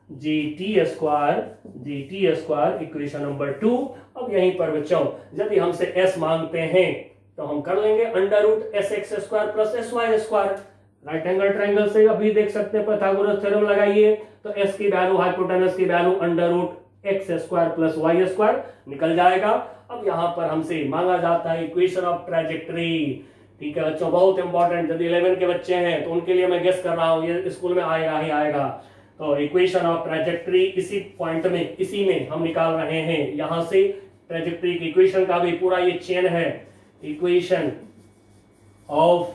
gt square, equation number 2। अब यहीं पर बच्चों यदि हमसे s मांगते हैं तो हम कर लेंगे under root s x square plus s y square. Right angle triangle से अभी देख सकते हैं, पाइथागोरस थ्योरम लगाइए, तो s की वैल्यू, हाइपोटेनस की value under root x square plus y square निकल जाएगा। अब यहाँ पर हमसे मांगा जाता है इक्वेशन ऑफ ट्रैजेक्टरी। ठीक है बच्चों, बहुत इंपॉर्टेंट, यदि 11 के बच्चे हैं तो उनके लिए मैं गेस कर रहा हूँ, ये स्कूल में आएगा ही आएगा। तो इक्वेशन ऑफ ट्रैजेक्टरी इसी पॉइंट में, इसी में हम निकाल रहे हैं। यहां से ट्रैजेक्टरी की इक्वेशन का भी पूरा ये चेन है, इक्वेशन ऑफ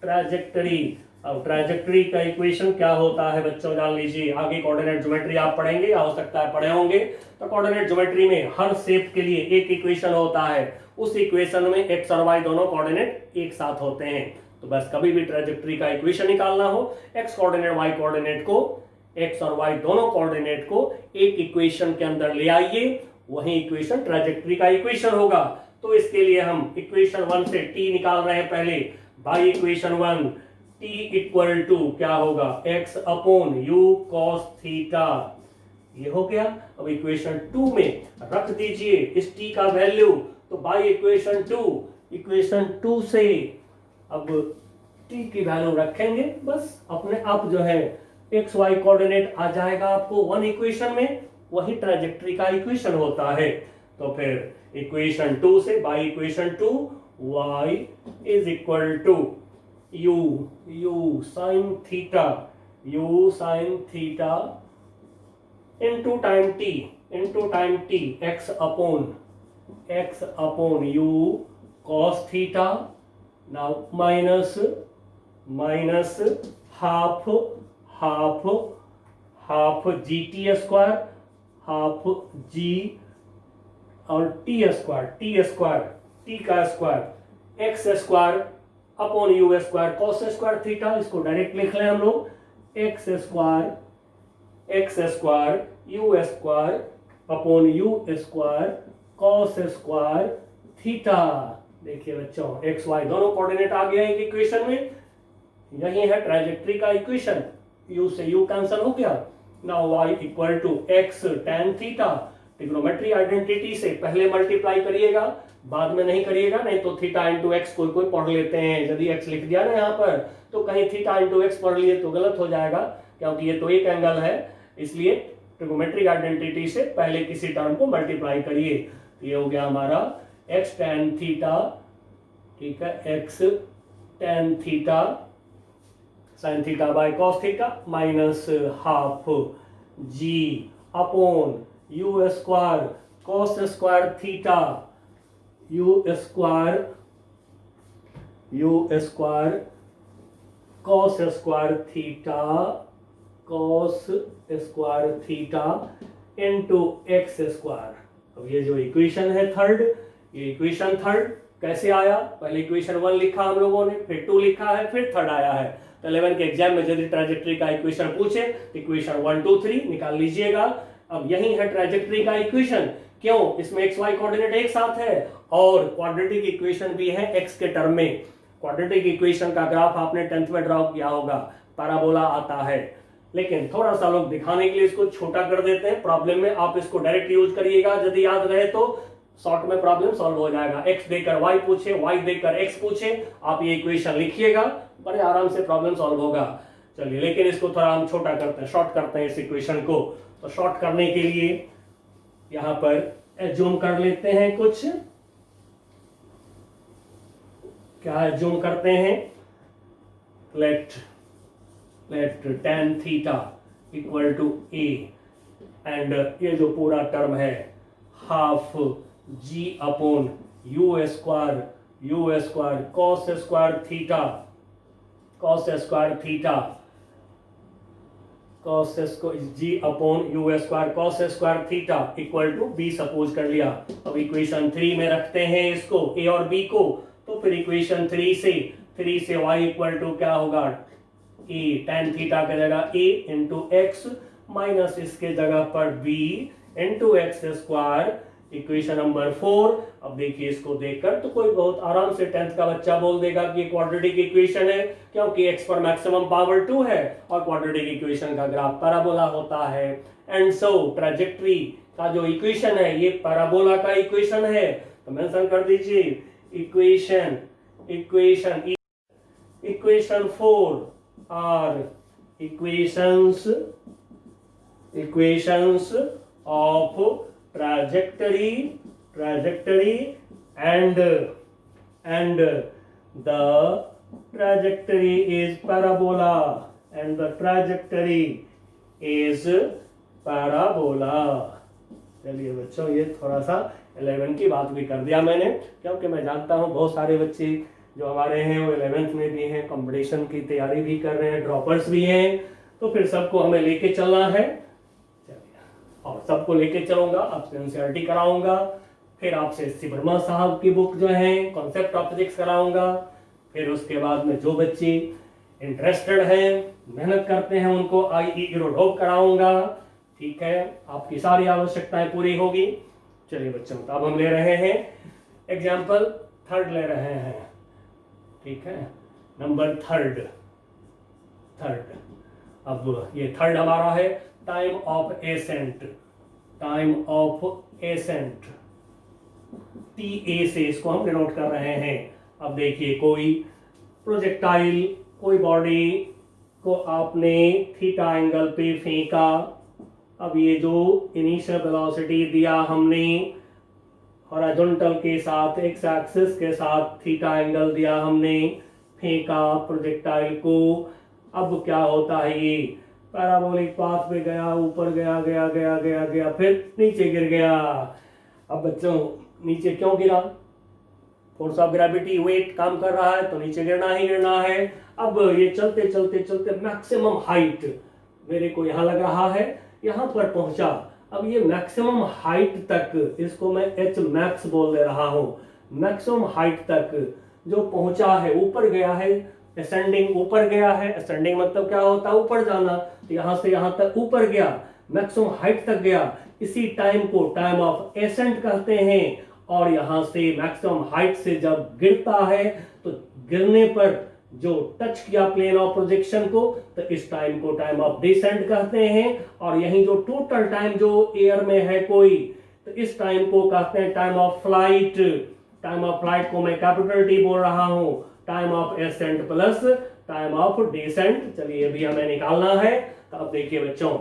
ट्रैजेक्टरी। अब ट्रैजेक्टरी का इक्वेशन क्या होता है बच्चों जान लीजिए, आगे कोऑर्डिनेट ज्योमेट्री आप पढ़ेंगे, हो सकता है पढ़े होंगे, तो कोऑर्डिनेट ज्योमेट्री में हर शेप के लिए एक इक्वेशन होता है, उस इक्वेशन में एक्स और वाई दोनों कोऑर्डिनेट एक साथ होते हैं। तो बस कभी भी ट्रैजेक्टरी का इक्वेशन निकालना हो, एक्स कोऑर्डिनेट वाई कोऑर्डिनेट को, एक्स और वाई दोनों कोऑर्डिनेट को एक इक्वेशन के अंदर ले आइए, वही इक्वेशन ट्रैजेक्टरी का इक्वेशन होगा। तो इसके लिए हम इक्वेशन 1 से t निकाल रहे हैं पहले, by equation 1 t equal to क्या होगा, x upon u cos theta, ये हो गया। अब इक्वेशन 2 में रख दीजिए इस t का वैल्यू, तो बाई इक्वेशन 2 से अब t की वैल्यू रखेंगे, बस अपने आप जो है एक्स वाई कोऑर्डिनेट आ जाएगा आपको 1 इक्वेशन में, वही ट्रैजेक्टरी का इक्वेशन होता है। तो फिर इक्वेशन 2 से by equation 2 y is equal to u sine theta into time t x upon u cos theta, now minus half gt square, half g और t का square, x square upon u square cos square theta, इसको direct लिख लें हम लोग, x square u square upon u square cos square theta. देखिए बच्चों x y दोनों कोऑर्डिनेट आ गया एक इक्वेशन में, यही है ट्रैजेक्टरी का इक्वेशन, u से u कैंसिल हो गया। Now y equal to x tan theta, trigonometry identity से पहले मल्टीप्लाई करिएगा, बाद में नहीं करिएगा, नहीं तो थीटा इंटू एक्स कोई पढ़ लेते हैं, यदि x लिख दिया ना यहाँ पर तो कहीं थीटा इंटू एक्स पढ़ लिए तो गलत हो जाएगा, क्योंकि ये तो एक एंगल है, इसलिए ट्रिग्नोमेट्रिक आइडेंटिटी से पहले किसी टर्म को मल्टीप्लाई करिए। ये हो गया हमारा x tan थीटा, ठीक है, x tan theta sine theta by cos theta minus half g upon u square cos square theta, u square cos square theta into x square. अब ये जो इक्वेशन है थर्ड, ये इक्वेशन थर्ड कैसे आया, पहले इक्वेशन 1 लिखा हम लोगों ने, फिर 2 लिखा है, फिर थर्ड आया है। तो 11 के एग्जाम में यदि ट्रैजेक्टरी का इक्वेशन पूछे तो इक्वेशन 1 2 3 निकाल लीजिएगा। अब यही है ट्रैजेक्टरी का इक्वेशन, क्यों, इसमें एक्स वाई कोऑर्डिनेट एक साथ है और क्वाड्रेटिक इक्वेशन भी है एक्स के टर्म में। क्वाड्रेटिक इक्वेशन का ग्राफ आपने 10th में ड्रॉ किया होगा, पैराबोला आता है, लेकिन थोड़ा सा लोग दिखाने के लिए इसको छोटा कर देते हैं प्रॉब्लम में। आप इसको डायरेक्ट यूज करिएगा, यदि याद रहे तो शॉर्ट में प्रॉब्लम सॉल्व हो जाएगा। x देकर y पूछे, y देकर x पूछे, आप ये इक्वेशन लिखिएगा, बड़े आराम से प्रॉब्लम सॉल्व होगा। चलिए, लेकिन इसको थोड़ा हम छोटा करते हैं, शॉर्ट करते हैं इस इक्वेशन को। तो शॉर्ट करने के लिए यहां पर एज्यूम कर लेते हैं कुछ। क्या एज्यूम करते हैं? Let tan theta equal to a and ये जो पूरा टर्म है half g upon u square cos square theta g upon u square cos square theta equal to b suppose कर लिया। अब इक्वेशन 3 में रखते हैं इसको a और b को, तो फिर इक्वेशन 3 से y इक्वल टू क्या होगा? a tan थीटा की जगह a इंटू एक्स माइनस इसके जगह पर b into x square, equation number 4। अब देखिए, इसको देखकर तो कोई बहुत आराम से 10th का बच्चा बोल देगा कि ये क्वाड्रेटिक इक्वेशन है, क्योंकि x पर मैक्सिमम पावर 2 है और क्वाड्रेटिक इक्वेशन का ग्राफ पैराबोला होता है। एंड सो ट्रैजेक्टरी का जो इक्वेशन है ये पैराबोला का इक्वेशन है। तो मेंशन कर दीजिए equation 4 are equations of trajectory and the trajectory is parabola चलिए बच्चों, ये थोड़ा सा 11 की बात भी कर दिया मैंने, क्योंकि मैं जानता हूँ बहुत सारे बच्चे जो हमारे हैं वो 11th में भी हैं, कंपटीशन की तैयारी भी कर रहे हैं, ड्रॉपर्स भी हैं, तो फिर सबको हमें लेके चलना है। चलिए, और सबको लेके चलूंगा, आपसे एनसीईआरटी कराऊंगा, फिर आपसे वर्मा साहब की बुक जो है कॉन्सेप्ट ऑफ फिजिक्स कराऊंगा, फिर उसके बाद में जो बच्चे इंटरेस्टेड हैं, मेहनत करते हैं, उनको IE यूरोडॉप कराऊंगा। ठीक है, आपकी सारी आवश्यकताएं पूरी होगी। चलिए बच्चों, तो अब हम ले रहे हैं एग्जाम्पल 3 ले रहे हैं। ठीक है, नंबर 3। अब ये 3 हमारा है टाइम ऑफ एसेंट TA से इसको हम डिनोट कर रहे हैं। अब देखिए, कोई प्रोजेक्टाइल, कोई बॉडी को आपने थीटा एंगल पे फेंका। अब ये जो इनिशियल वेलोसिटी दिया हमने हॉरिजॉन्टल के साथ, एक्स एक्सिस के साथ थीटा एंगल दिया हमने, फेंका प्रोजेक्टाइल को। अब क्या होता है? ये पैराबोलिक पाथ पे गया, ऊपर गया, फिर नीचे गिर गया। अब बच्चों, नीचे क्यों गिरा? फोर्स ऑफ ग्रेविटी, वेट काम कर रहा है तो नीचे गिरना ही गिरना है। अब ये चलते मैक्सिमम हाइट मेरे को यहाँ लग रहा है, यहाँ पर पहुंचा। अब ये मैक्सिमम हाइट तक, इसको मैं H मैक्स बोल दे रहा हूँ, मैक्सिमम हाइट तक जो पहुंचा है, ऊपर गया है, असेंडिंग ऊपर गया है। असेंडिंग मतलब क्या होता है? ऊपर जाना। तो यहाँ से यहाँ तक ऊपर गया, मैक्सिमम हाइट तक गया। इसी टाइम को टाइम ऑफ एसेंट कहते हैं। और यहाँ से मैक्सिमम हाइट से जब गिरता है तो गिरने पर जो टच किया प्लेन ऑफ प्रोजेक्शन को, तो इस टाइम को टाइम ऑफ डिसेंट कहते हैं। और यही जो टोटल टाइम जो एयर में है कोई, तो इस टाइम को कहते हैं time of flight. Time of flight को मैं कैपिटल T बोल रहा हूं, time of ascent plus time of descent. चलिए, अभी हमें निकालना है। तो अब देखिए बच्चों,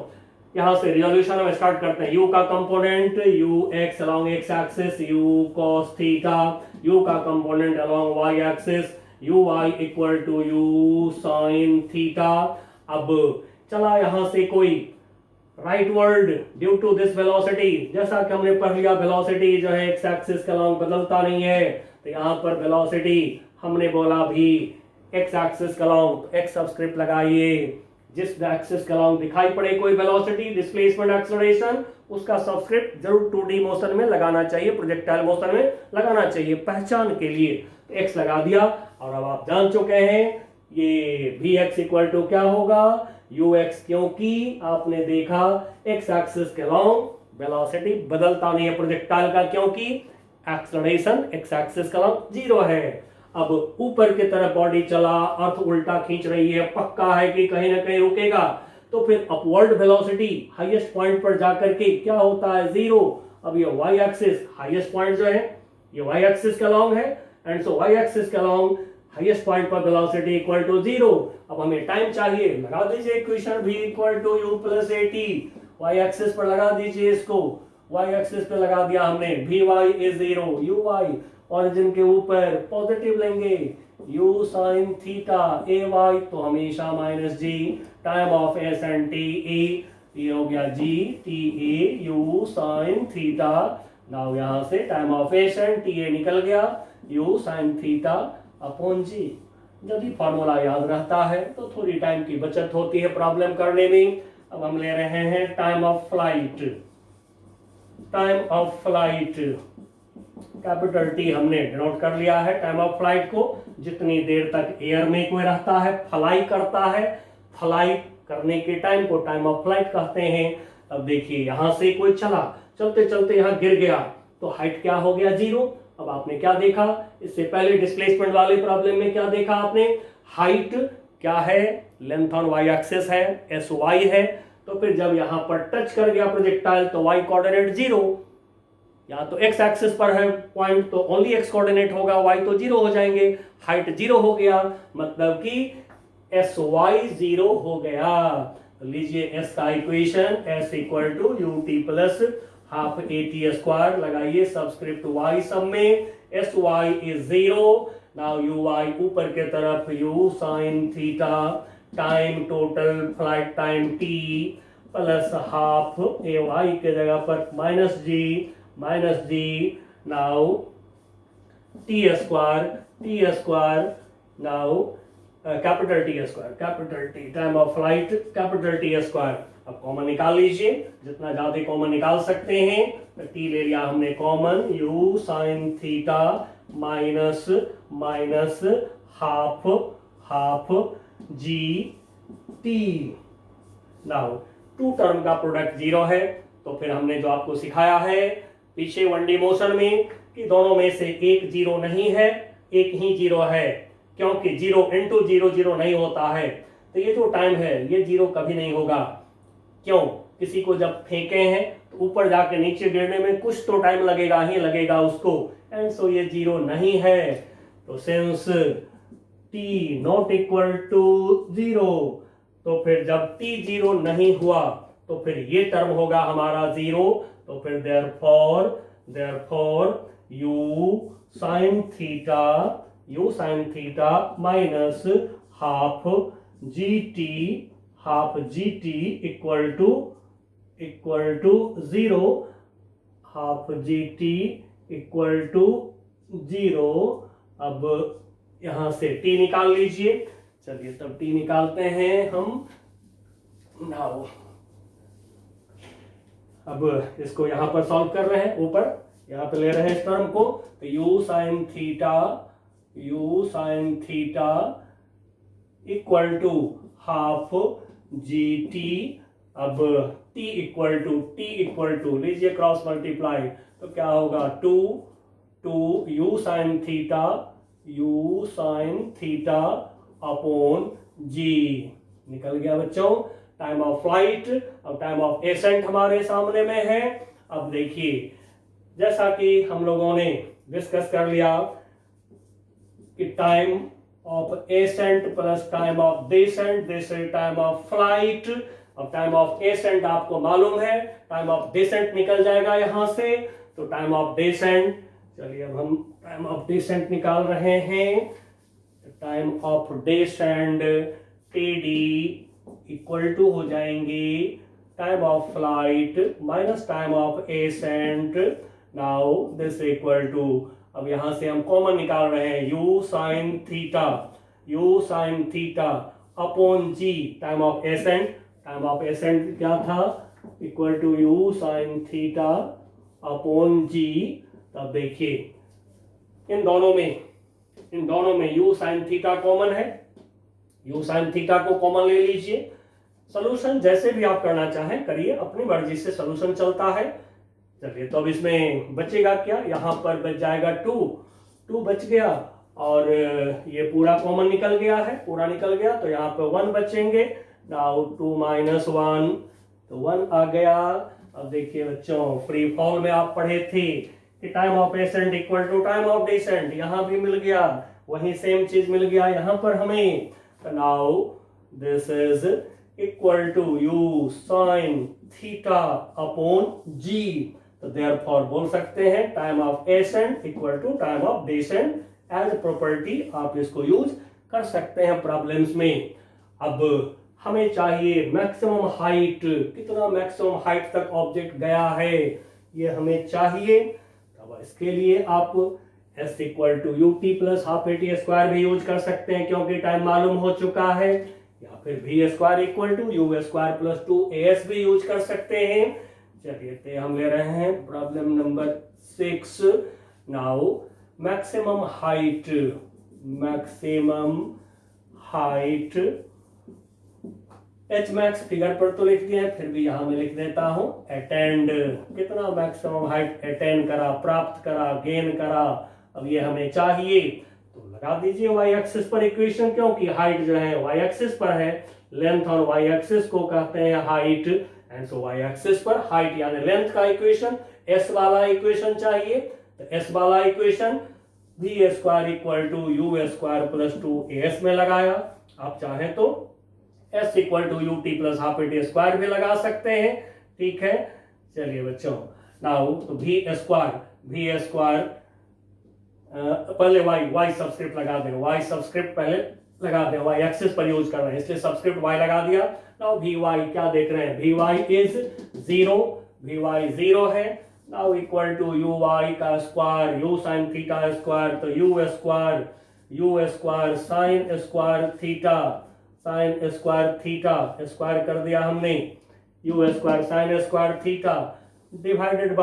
यहां से रिजोल्यूशन हम स्टार्ट करते हैं। u का component ux along x axis u cos theta, u का component along y axis uy equal to u sin theta. अब चला यहां से कोई rightward due to this velocity, जैसा कि हमने पढ़ लिया वेलोसिटी जो है x एक्सिस के अलोंग बदलता नहीं है, तो यहां पर वेलोसिटी हमने बोला भी x एक्सिस के अलोंग x सबस्क्रिप्ट लगाइए। जिस एक्सिस के अलोंग दिखाई पड़े कोई वेलोसिटी, डिस्प्लेसमेंट, एक्सेलरेशन, उसका सबस्क्रिप्ट जरूर 2D मोशन में लगाना चाहिए, प्रोजेक्टाइल मोशन में लगाना चाहिए पहचान के लिए। तो x लगा दिया। और अब आप जान चुके हैं ये Vx इक्वल टू क्या होगा? ux, क्योंकि आपने देखा x एक्सिस के अलोंग वेलोसिटी बदलता नहीं है प्रोजेक्टाइल का, क्योंकि एक्सेलरेशन x एक्सिस के अलोंग 0 है। अब ऊपर की तरफ बॉडी चला, अर्थ उल्टा खींच रही है, पक्का है कि कहीं ना कहीं रुकेगा। तो तो फिर अपवर्ड वेलोसिटी हाईएस्ट पॉइंट पर जाकर के क्या होता है, 0। अब ये वाई एक्सिस हाईएस्ट पॉइंट जो है ये वाई एक्सिस के अलॉन्ग है, एंड सो वाई एक्सिस के अलॉन्ग हाईएस्ट पॉइंट पर वेलोसिटी इक्वल टू 0। अब हमें टाइम चाहिए, लगा दीजिए equation v equal to u plus at, y axis पर लगा दीजिए इसको, वाई एक्सिस पे लगा दिया हमने, vy इज 0, uy ओरिजिन के ऊपर पॉजिटिव लेंगे, u sin थीटा ay तो हमेशा minus g time of s and t a, ये हो गया g t a u sin theta. Now यहां से time of s and t a निकल गया, u sin theta upon g। यदि फॉर्मूला याद रहता है तो थोड़ी टाइम की बचत होती है प्रॉब्लम करने में। अब हम ले रहे हैं time of flight, time of flight capital T हमने डिनोट कर लिया है। टाइम ऑफ फ्लाइट को जितनी देर तक एयर में कोई रहता है, फ्लाई करता है, फ्लाई करने के टाइम को टाइम ऑफ फ्लाइट कहते हैं। अब देखिए यहां से कोई चला, चलते चलते यहां गिर गया तो हाइट क्या हो गया, 0। अब आपने क्या देखा, इससे पहले डिस्प्लेसमेंट वाले प्रॉब्लम में क्या देखा आपने, हाइट क्या है, लेंथ ऑन वाई एक्सिस है, एस वाई है, तो फिर जब यहां पर टच कर गया प्रोजेक्टाइल तो वाई कोऑर्डिनेट 0, या तो एक्स एक्सिस पर है पॉइंट तो ओनली एक्स कोऑर्डिनेट होगा, वाई तो 0 हो जाएंगे, हाइट 0 हो गया, मतलब कि एस वाई 0 हो गया। तो लीजिए एस का equation, s equal to u t plus half a t square, लगाइए सबस्क्रिप्ट वाई सब में, s y is 0। Now u y ऊपर के तरफ u sine theta time total flight time t plus half a y के जगह पर minus g now t square now capital T time of flight capital T square. अब common निकाल लीजिए, जितना ज्यादा कॉमन निकाल सकते हैं। तो टी ले लिया हमने common, u sine theta minus half g t. Now two term का प्रोडक्ट 0 है, तो फिर हमने जो आपको सिखाया है पीछे 1D मोशन में कि दोनों में से एक 0 नहीं है, एक ही 0 है, क्योंकि 0 इंटू 0 नहीं होता है। तो ये जो टाइम है ये 0 कभी नहीं होगा। क्यों, किसी को जब फेंके हैं तो ऊपर जाके नीचे गिरने में कुछ तो टाइम लगेगा ही लगेगा उसको, एंड सो ये 0 नहीं है। तो since t not equal to 0, तो फिर जब t 0 नहीं हुआ तो फिर ये टर्म होगा हमारा 0। तो फिर therefore u sin theta minus half gt equal to 0, half gt equal to 0। अब यहां से t निकाल लीजिए, चलिए तब t निकालते हैं हम। नाउ अब इसको यहां पर सॉल्व कर रहे हैं, ऊपर यहां पे ले रहे हैं इस टर्म को, तो u sin theta equal to half g t. अब t इक्वल टू लीजिए क्रॉस मल्टीप्लाई, तो क्या होगा 2 u sin theta upon g। निकल गया बच्चों टाइम ऑफ फ्लाइट। अब टाइम ऑफ एसेंट हमारे सामने में है। अब देखिए जैसा कि हम लोगों ने डिस्कस कर लिया कि time of ascent plus time of descent, this is time of flight. अब टाइम ऑफ एसेंट आपको मालूम है, टाइम ऑफ डिसेंट निकल जाएगा यहां से, तो टाइम ऑफ डिसेंट, चलिए अब हम टाइम ऑफ डिसेंट निकाल रहे हैं। Time of descent t d equal to हो जाएंगे time of flight minus time of ascent. Now this equal to, अब यहां से हम कॉमन निकाल रहे हैं, u sin theta upon g time of ascent क्या था, equal to u sin theta upon g। तब देखिए इन दोनों में u sin थीटा कॉमन है, u sin थीटा को कॉमन ले लीजिए। सॉल्यूशन जैसे भी आप करना चाहें करिए, अपनी मर्जी से सॉल्यूशन चलता है। चलिए तो अब इसमें बचेगा क्या, यहां पर बच जाएगा 2 बच गया, और ये पूरा कॉमन निकल गया है, पूरा निकल गया, तो यहाँ पे 1 बचेंगे। नाउ 2 माइनस 1 तो 1 आ गया। अब देखिए बच्चों, फ्री फॉल में आप पढ़े थे कि time of ascent equal to time of descent, यहां भी मिल गया, वही सेम चीज मिल गया यहां पर हमें। Now this is equal to u sin theta upon g, तो देयरफॉर बोल सकते हैं time of ascent equal to time of descent as property आप इसको यूज कर सकते हैं प्रॉब्लम्स में। अब हमें चाहिए मैक्सिमम हाइट, कितना मैक्सिमम हाइट तक ऑब्जेक्ट गया है ये हमें चाहिए। अब इसके लिए आप s equal to u t plus half a t square भी यूज कर सकते हैं क्योंकि टाइम मालूम हो चुका है, या फिर v square equal to u square plus 2as भी यूज कर सकते हैं। चलिए हम ले रहे हैं problem number 6। Now maximum height H max figure पर तो लिख दिया है, फिर भी यहां मैं लिख देता हूं अटेंड, कितना मैक्सिमम हाइट अटेंड करा, प्राप्त करा, गेन करा, अब ये हमें चाहिए। तो लगा दीजिए वाई एक्सिस पर इक्वेशन, क्योंकि हाइट जो है वाई एक्सिस पर है, लेंथ ऑन वाई एक्सिस को कहते हैं height, and so y axis पर हाइट यानी लेंथ का इक्वेशन एस वाला इक्वेशन चाहिए। तो एस वाला equation v square equal to u square plus 2as में लगाया, आप चाहे तो s equal to u t plus half a t square भी लगा सकते हैं, ठीक है। चलिए बच्चों, नाउ तो वी स्क्वायर पहले y सबस्क्रिप्ट लगा दें, y सबस्क्रिप्ट पहले लगा दें, y एक्सिस पर यूज कर रहे हैं इसलिए सबस्क्रिप्ट y लगा दिया। नाउ vy क्या देख रहे हैं, vy इज 0, vy 0 है। नाउ इक्वल टू uy का square, u sin theta square, तो u square sin square theta square कर दिया हमने, u square sin square theta divided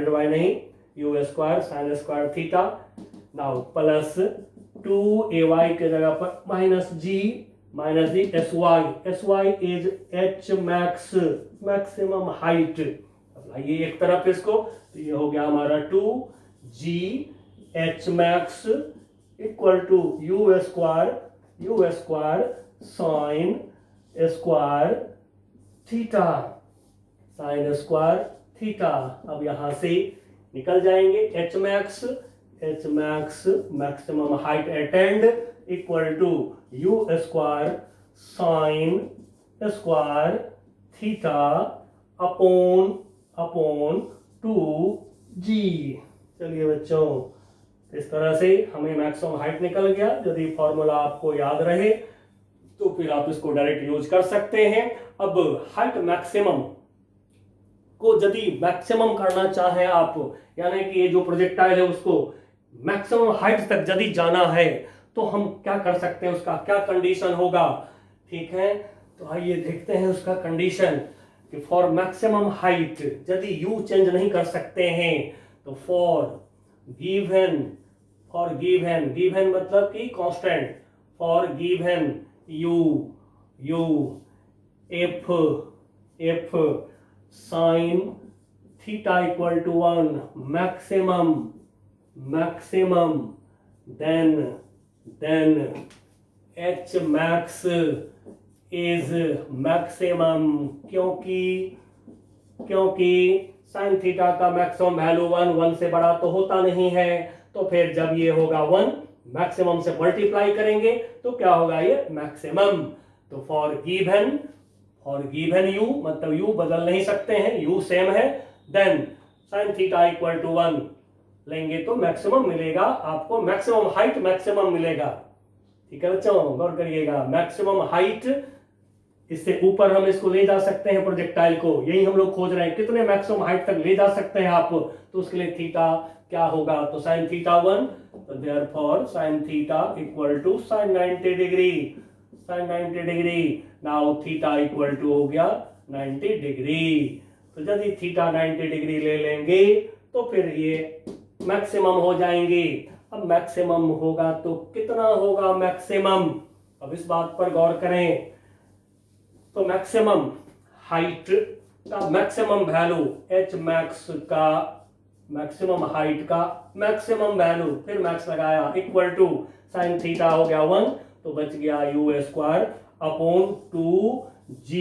by नहीं, u square sin square theta. Now plus 2ay के जगह पर minus g sy is h max, maximum height. अब लाइए एक तरफ इसको, तो ये हो गया हमारा 2g h max equal to u square sin square theta. अब यहां से निकल जाएंगे h max maximum height attend equal to u square sin square theta upon 2g। चलिए बच्चों, इस तरह से हमें मैक्सिमम हाइट निकल गया। यदि फॉर्मूला आपको याद रहे तो फिर आप इसको डायरेक्ट यूज कर सकते हैं। अब हाइट मैक्सिमम को यदि मैक्सिमम करना चाहें आप, यानी कि ये जो प्रोजेक्टाइल है उसको मैक्सिमम हाइट तक यदि जाना है तो हम क्या कर सकते हैं, उसका क्या कंडीशन होगा, ठीक है। तो आइए देखते हैं उसका कंडीशन कि फॉर मैक्सिमम हाइट यदि u चेंज नहीं कर सकते हैं तो फॉर गिवन मतलब कि constant, for given u if sin theta equal to 1 maximum then h max is maximum, क्योंकि sin थीटा का मैक्सिमम वैल्यू 1 से बड़ा तो होता नहीं है, तो फिर जब ये होगा 1 मैक्सिमम से मल्टीप्लाई करेंगे तो क्या होगा, ये मैक्सिमम। तो फॉर गिवन u मतलब u बदल नहीं सकते हैं, u सेम है, then sin theta equal to 1 लेंगे तो मैक्सिमम मिलेगा आपको, मैक्सिमम हाइट मैक्सिमम मिलेगा, ठीक है बच्चों, गौर करिएगा। मैक्सिमम हाइट, इससे ऊपर हम इसको ले जा सकते हैं प्रोजेक्टाइल को, यही हम लोग खोज रहे हैं कितने मैक्सिमम हाइट तक ले जा सकते हैं आप, तो उसके लिए थीटा क्या होगा, तो sin थीटा 1, तो therefore sin theta equal to sin 90 degree. Now theta equal to हो गया 90 डिग्री। तो यदि थीटा 90 डिग्री ले लेंगे तो फिर ये मैक्सिमम हो जाएंगे। अब मैक्सिमम होगा तो कितना होगा मैक्सिमम, अब इस बात पर गौर करें। तो मैक्सिमम हाइट का मैक्सिमम वैल्यू h मैक्स का मैक्सिमम हाइट का मैक्सिमम वैल्यू, फिर मैक्स लगाया इक्वल टू sin थीटा हो गया 1, तो बच गया u स्क्वायर अपॉन 2g।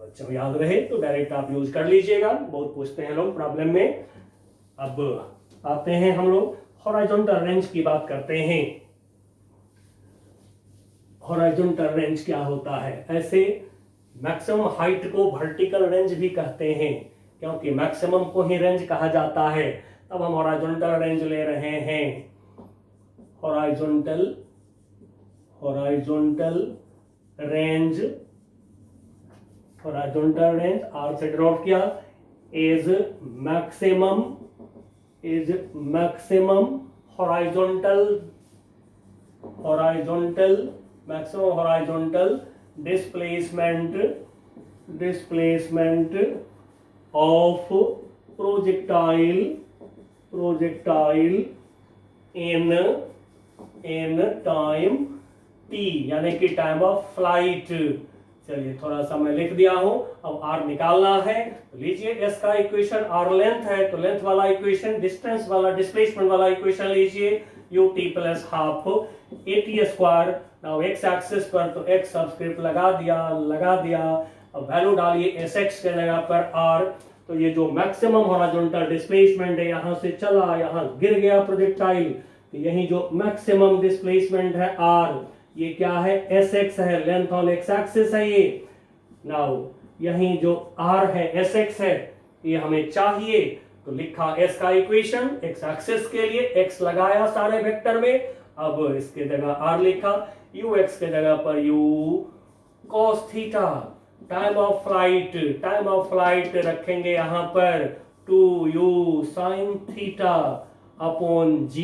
बच्चों याद रहे तो डायरेक्ट आप यूज कर लीजिएगा, बहुत पूछते हैं लोग प्रॉब्लम में। अब आते हैं हम लोग हॉरिजॉन्टल रेंज की बात करते हैं। हॉरिजॉन्टल रेंज क्या होता है? ऐसे मैक्सिमम हाइट को वर्टिकल रेंज भी कहते हैं, क्योंकि मैक्सिमम को ही रेंज कहा जाता है। तब हम हॉरिजॉन्टल रेंज ले रहे हैं। Horizontal range, horizontal range R से डिनोट किया is maximum maximum horizontal displacement of projectile in time t, यानी कि टाइम ऑफ फ्लाइट। चलिए थोड़ा सा मैं लिख दिया हूं। अब r निकालना है तो लीजिए s का इक्वेशन, r लेंथ है तो लेंथ वाला इक्वेशन, डिस्टेंस वाला डिस्प्लेसमेंट वाला इक्वेशन लीजिए ut plus half at square. Now x axis पर तो x सबस्क्रिप्ट लगा दिया। अब वैल्यू डालिए sx के जगह पर r। तो ये जो मैक्सिमम हॉरिजॉन्टल डिस्प्लेसमेंट है, यहां से चला, यहां गिर गया प्रोजेक्टाइल, तो यही जो मैक्सिमम डिस्प्लेसमेंट है r, ये क्या है? sx है, लेंथ ऑन x एक्सिस है ये। नाउ यही जो r है, sx है, ये हमें चाहिए तो लिखा s का इक्वेशन x एक्सिस के लिए, x लगाया सारे वेक्टर में। अब इसके जगह r लिखा, ux के जगह पर u cos theta. Time of flight रखेंगे यहां पर 2u sin theta upon g।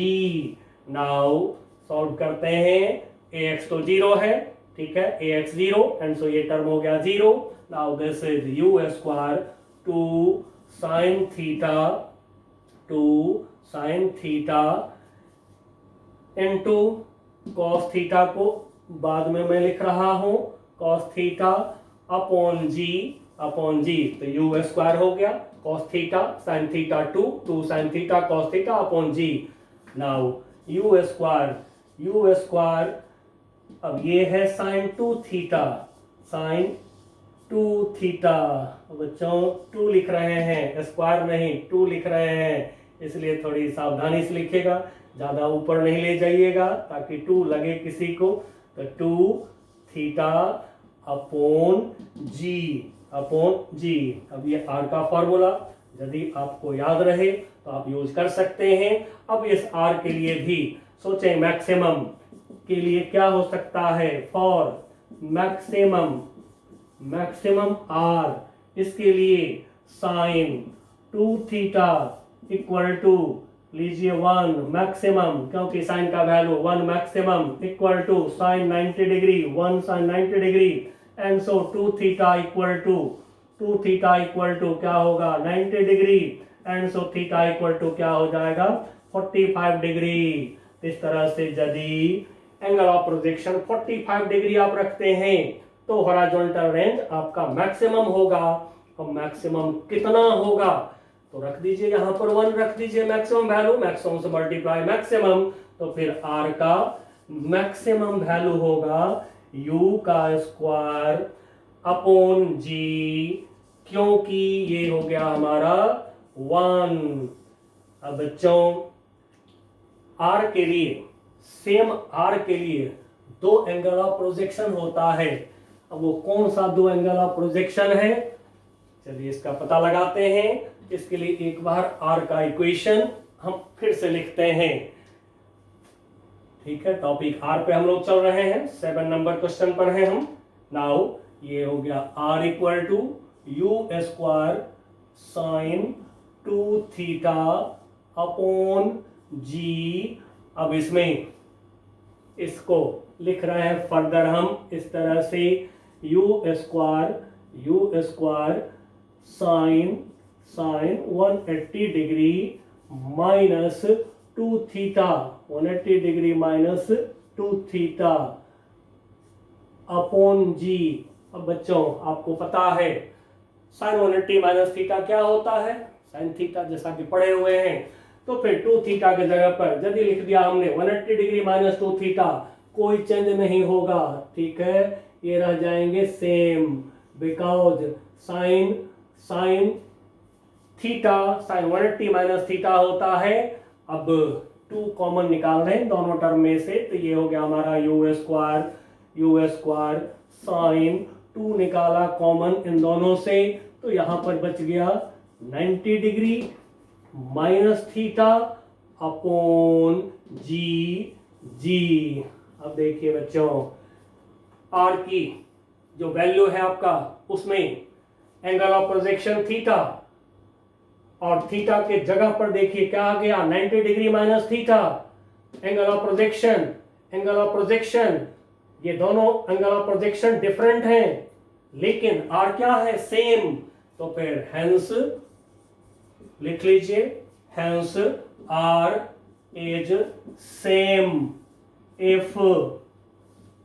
Now solve करते हैं। ax तो 0 है, ठीक है, ax 0 एंड सो ये टर्म हो गया 0। Now this is u square 2 sin theta into cos theta को बाद में मैं लिख रहा हूं cos थीटा अपॉन g। तो u स्क्वायर हो गया cos theta sin theta 2 sin theta cos theta upon g। Now u square अब ये है sin 2 थीटा। बच्चों 2 लिख रहे हैं, स्क्वायर नहीं 2 लिख रहे हैं, इसलिए थोड़ी सावधानी से लिखिएगा, ज्यादा ऊपर नहीं ले जाइएगा ताकि 2 लगे किसी को। तो 2 थीटा अपॉन जी। अब ये r का फॉर्मूला यदि आपको याद रहे तो आप यूज कर सकते हैं। अब इस r के लिए भी सोचें, मैक्सिमम के लिए क्या हो सकता है? फॉर मैक्सिमम r, इसके लिए साइन 2 थीटा इक्वल टू लीजिए 1 मैक्सिमम, क्योंकि साइन का value 1 maximum equal to sine 90 degree, 1 sine 90 degree and so 2 थीटा इक्वल टू क्या होगा? 90 degree and so theta equal to क्या हो जाएगा? 45 डिग्री। इस तरह से यदि एंगल ऑफ प्रोजेक्शन 45 डिग्री आप रखते हैं तो हॉरिजॉन्टल रेंज आपका मैक्सिमम होगा। और मैक्सिमम कितना होगा? तो रख दीजिए यहां पर 1 रख दीजिए मैक्सिमम वैल्यू, मैक्सिमम से मल्टीप्लाई मैक्सिमम, तो फिर r का मैक्सिमम वैल्यू होगा u का स्क्वायर अपॉन g, क्योंकि ये हो गया हमारा 1। अब बच्चों r के लिए, सेम r के लिए 2 एंगल ऑफ प्रोजेक्शन होता है। अब वो कौन सा 2 एंगल ऑफ प्रोजेक्शन है? चलिए इसका पता लगाते हैं। इसके लिए एक बार r का इक्वेशन हम फिर से लिखते हैं, ठीक है। टॉपिक r पे हम लोग चल रहे हैं, 7 नंबर क्वेश्चन पर हैं हम। नाउ ये हो गया r equal to u square sine 2 theta upon g। अब इसमें इसको लिख रहे हैं फर्दर हम इस तरह से, u square sine 180 degree minus 2 theta, 180 degree minus 2 theta upon g. अब बच्चों आपको पता है साइन 180 माइनस थीटा क्या होता है? साइन थीटा, जैसा कि पढ़े हुए हैं। तो फिर 2 थीटा के जगह पर यदि लिख दिया हमने 180 डिग्री माइनस 2 थीटा, कोई चेंज नहीं होगा, ठीक है, ये रह जाएंगे same, because sign sine theta sine 180 minus theta होता है। अब 2 कॉमन निकाल रहे हैं दोनों टर्म में से, तो ये हो गया हमारा यू स्क्वायर साइन 2 निकाला कॉमन इन दोनों से, तो यहां पर बच गया 90 degree minus theta upon g. अब देखिए बच्चों, आर की जो वैल्यू है आपका, उसमें एंगल ऑफ प्रोजेक्शन थीटा, और थीटा के जगह पर देखिए क्या आ गया, 90 degree minus theta. Angle of projection ये दोनों एंगल ऑफ प्रोजेक्शन डिफरेंट हैं, लेकिन आर क्या है, सेम। तो फिर हेंस लिख लीजिए, hence R is same if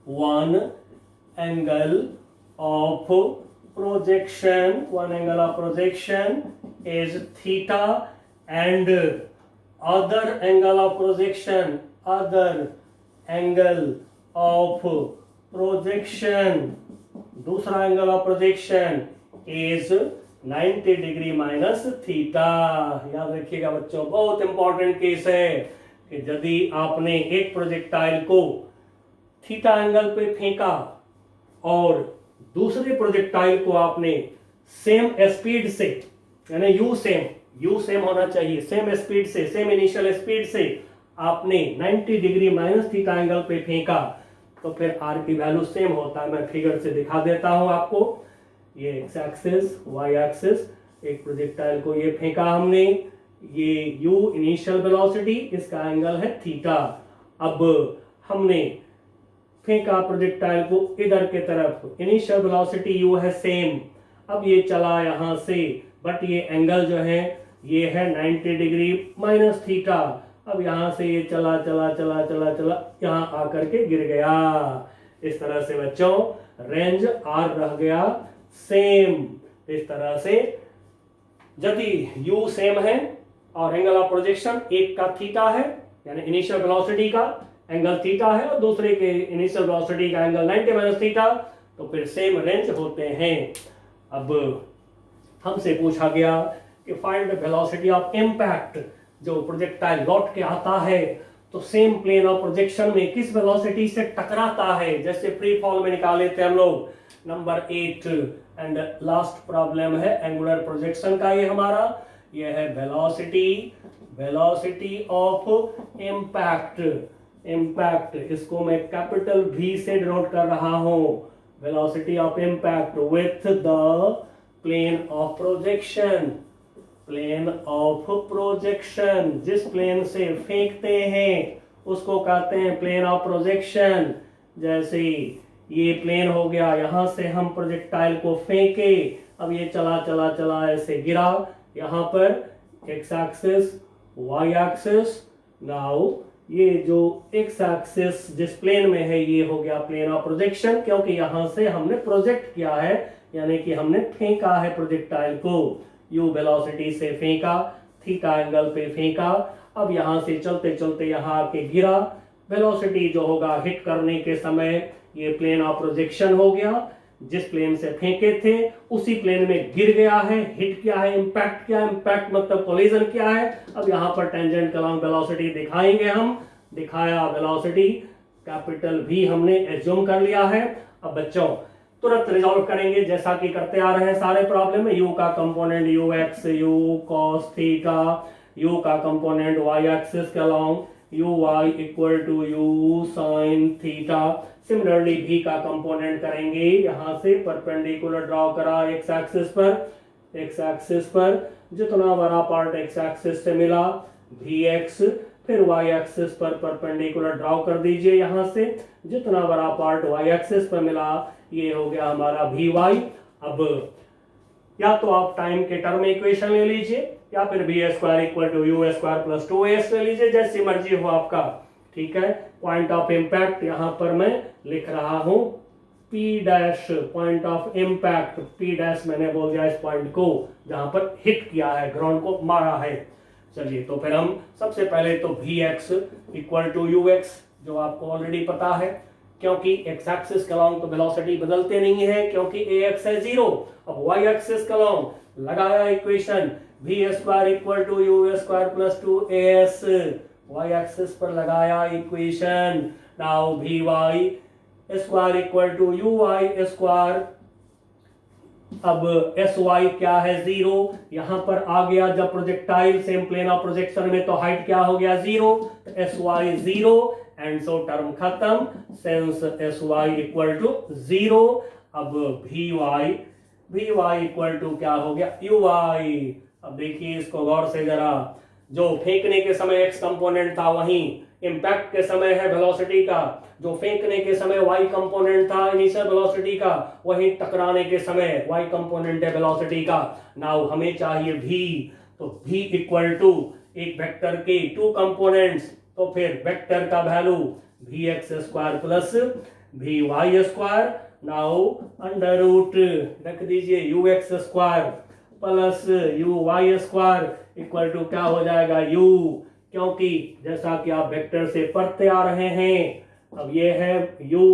one angle of projection is theta and other angle of projection दूसरा angle of projection is 90 degree minus theta. याद रखिएगा बच्चों, बहुत इंपॉर्टेंट केस है कि यदि आपने एक प्रोजेक्टाइल को थीटा एंगल पे फेंका और दूसरे प्रोजेक्टाइल को आपने सेम स्पीड से, यानी यू सेम होना चाहिए, सेम स्पीड से, सेम इनिशियल स्पीड से आपने 90 डिग्री माइनस थीटा एंगल पे फेंका, तो फिर आर की वैल्यू सेम होता है। मैं फिगर से दिखा देता हूं आपको, ये एक्स एक्सिस वाई एक्सिस, एक प्रोजेक्टाइल को ये फेंका हमने, ये यू इनिशियल वेलोसिटी, इसका एंगल है थीटा। अब हमने फेंका प्रोजेक्टाइल को इधर के तरफ, इनिशियल वेलोसिटी यू है सेम, अब ये चला यहां से, बट ये एंगल जो है ये है 90 डिग्री माइनस थीटा। अब यहां से ये चला चला चला चला चला यहां आकर के गिर गया। इस तरह से बच्चों रेंज आर रह गया सेम। इस तरह से यदि यू सेम है और एंगल ऑफ प्रोजेक्शन एक का थीटा है, यानी इनिशियल वेलोसिटी का एंगल थीटा है और दूसरे के इनिशियल वेलोसिटी का एंगल 90 माइनस थीटा, तो फिर सेम रेंज होते हैं। अब हमसे पूछा गया कि find the velocity of impact, जो प्रोजेक्टाइल लौट के आता है तो सेम प्लेन ऑफ प्रोजेक्शन में किस वेलोसिटी से टकराता है, जैसे फ्री फॉल में निकाले थे हम लोग, नंबर 8। एंड लास्ट प्रॉब्लम है एंगुलर प्रोजेक्शन का, ये हमारा ये है वेलोसिटी ऑफ इम्पैक्ट, इसको मैं कैपिटल V से डिनोट कर रहा हूं, velocity of impact with the plane of projection, जिस प्लेन से फेंकते हैं उसको कहते हैं प्लेन ऑफ प्रोजेक्शन। जैसे ये प्लेन हो गया, यहां से हम प्रोजेक्टाइल को फेंके, अब ये चला चला चला ऐसे गिरा, यहां पर x axis y axis. Now ये जो एक्स एक्सिस जिस प्लेन में है ये हो गया प्लेन ऑफ प्रोजेक्शन, क्योंकि यहां से हमने प्रोजेक्ट किया है, यानी कि हमने फेंका है प्रोजेक्टाइल को, यू वेलोसिटी से फेंका, थीटा एंगल पे फेंका, अब यहां से चलते चलते यहां आके गिरा, वेलोसिटी जो होगा हिट करने के समय ये प्लेन ऑफ प्रोजेक्शन हो गया, जिस प्लेन से फेंके थे उसी प्लेन में गिर गया है, हिट किया है, इंपैक्ट किया है, इंपैक्ट मतलब कोलिजन किया है। अब यहां पर टेंजेंट अलॉन्ग वेलोसिटी दिखाएंगे हम, दिखाया वेलोसिटी कैपिटल V हमने एज्यूम कर लिया है। अब बच्चों तुरंत रिजॉल्व करेंगे जैसा कि करते आ रहे हैं सारे प्रॉब्लम में, u का component u x u cos theta, u का कंपोनेंट y एक्सिस के along u y equal to u sine theta. Similarly v का कंपोनेंट करेंगे, यहां से परपेंडिकुलर ड्रॉ करा x एक्सिस पर जितना बड़ा पार्ट x एक्सिस से मिला vx, फिर y एक्सिस पर परपेंडिकुलर ड्रॉ कर दीजिए, यहां से जितना बड़ा पार्ट y एक्सिस पर मिला ये हो गया हमारा vy। अब या तो आप टाइम के टर्म में इक्वेशन ले लीजिए या फिर v square equal to u square plus 2as ले लीजिए, जैसी मर्जी हो आपका, ठीक है। पॉइंट ऑफ इंपैक्ट यहां पर मैं लिख रहा हूं P dash, point of impact P dash मैंने बोल दिया इस पॉइंट को जहां पर हिट किया है, ग्राउंड को मारा है। चलिए तो फिर हम सबसे पहले तो Vx इक्वल टू ux जो आपको ऑलरेडी पता है, क्योंकि एक्स एक्सिस के अलॉन्ग तो वेलोसिटी बदलते नहीं है, क्योंकि ए एक्स है 0। अब वाई एक्सिस के अलॉन्ग लगाया equation v square equal to u square plus 2as, y axis पर लगाया equation. Now v y square equal to u y square. अब एस वाई क्या है 0, यहां पर आ गया जब projectile same plane of projection में, तो हाइट क्या हो गया 0, तो S Y 0 and so term खत्म, since S Y equal to 0। अब वी वाई इक्वल टू क्या हो गया यू वाई। अब देखिए इसको गौर से जरा, जो फेंकने के समय एक्स कंपोनेंट था वहीं इंपैक्ट के समय है वेलोसिटी का, जो फेंकने के समय वाई कंपोनेंट था इनिशियल वेलोसिटी का, वहीं टकराने के समय वाई कंपोनेंट है वेलोसिटी का। नाउ हमें चाहिए v, तो v इक्वल टू एक वेक्टर के 2 कंपोनेंट्स, तो फिर वेक्टर का value v x square plus v y square. Now under root रख दीजिए u x square plus u y square equal to क्या हो जाएगा u, क्योंकि जैसा कि आप वेक्टर से पढ़ते आ रहे हैं, अब ये है u,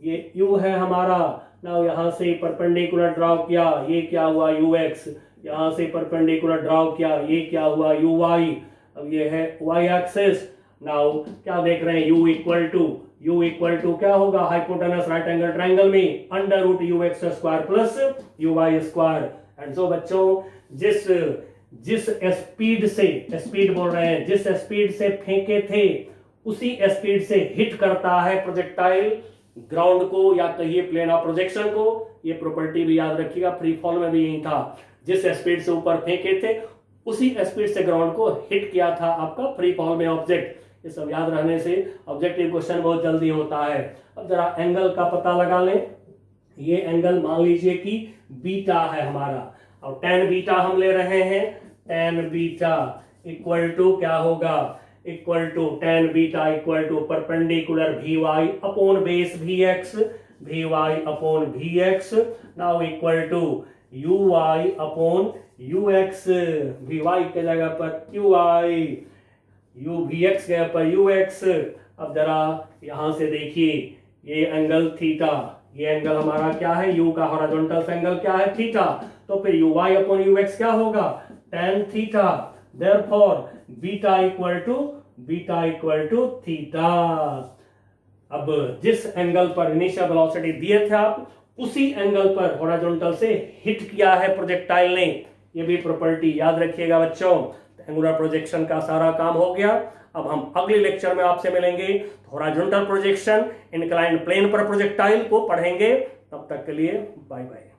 ये u है हमारा। नाउ यहां से परपेंडिकुलर ड्रॉ किया, ये क्या हुआ ux, यहां से परपेंडिकुलर ड्रॉ किया, ये क्या हुआ uy। अब ये है y एक्सिस। नाउ क्या देख रहे हैं u इक्वल टू क्या होगा हाइपोटेनस राइट एंगल ट्रायंगल में under root u x square plus u y square. And so बच्चों, जिस स्पीड से, स्पीड बोल रहे हैं, जिस स्पीड से फेंके थे उसी स्पीड से हिट करता है प्रोजेक्टाइल ग्राउंड को, या कहिए प्लेन ऑफ प्रोजेक्शन को। ये प्रॉपर्टी भी याद रखिएगा, फ्री फॉल में भी यही था, जिस स्पीड से ऊपर फेंके थे उसी स्पीड से ग्राउंड को हिट किया था आपका फ्री फॉल में ऑब्जेक्ट। ये सब याद रहने से ऑब्जेक्टिव क्वेश्चन बहुत जल्दी होता है। अब जरा एंगल का पता लगा लें। ये एंगल मान लीजिए कि बीटा है हमारा, और टेन बीटा हम ले रहे हैं, टेन बीटा इक्वल टू क्या होगा, equal to tan beta equal to perpendicular v y upon base v x, v y upon v x. Now equal to u y upon u x, v y के जगह पर u i, u v x के जगह पर you x. अब जरा यहां से देखिए, ये एंगल थीटा, ये एंगल हमारा क्या है, यू का हॉरिजॉन्टल एंगल क्या है थीटा, तो फिर u y upon u x क्या होगा tan theta. Therefore beta equal to theta. अब जिस एंगल पर इनिशियल वेलोसिटी दिए थे आप, उसी एंगल पर हॉरिजॉन्टल से हिट किया है प्रोजेक्टाइल ने। ये भी प्रॉपर्टी याद रखिएगा बच्चों। एंगुलर प्रोजेक्शन का सारा काम हो गया। अब हम अगले लेक्चर में आपसे मिलेंगे, हॉरिजॉन्टल प्रोजेक्शन, इंक्लाइंड प्लेन पर प्रोजेक्टाइल को पढ़ेंगे। तब तक के लिए बाय बाय।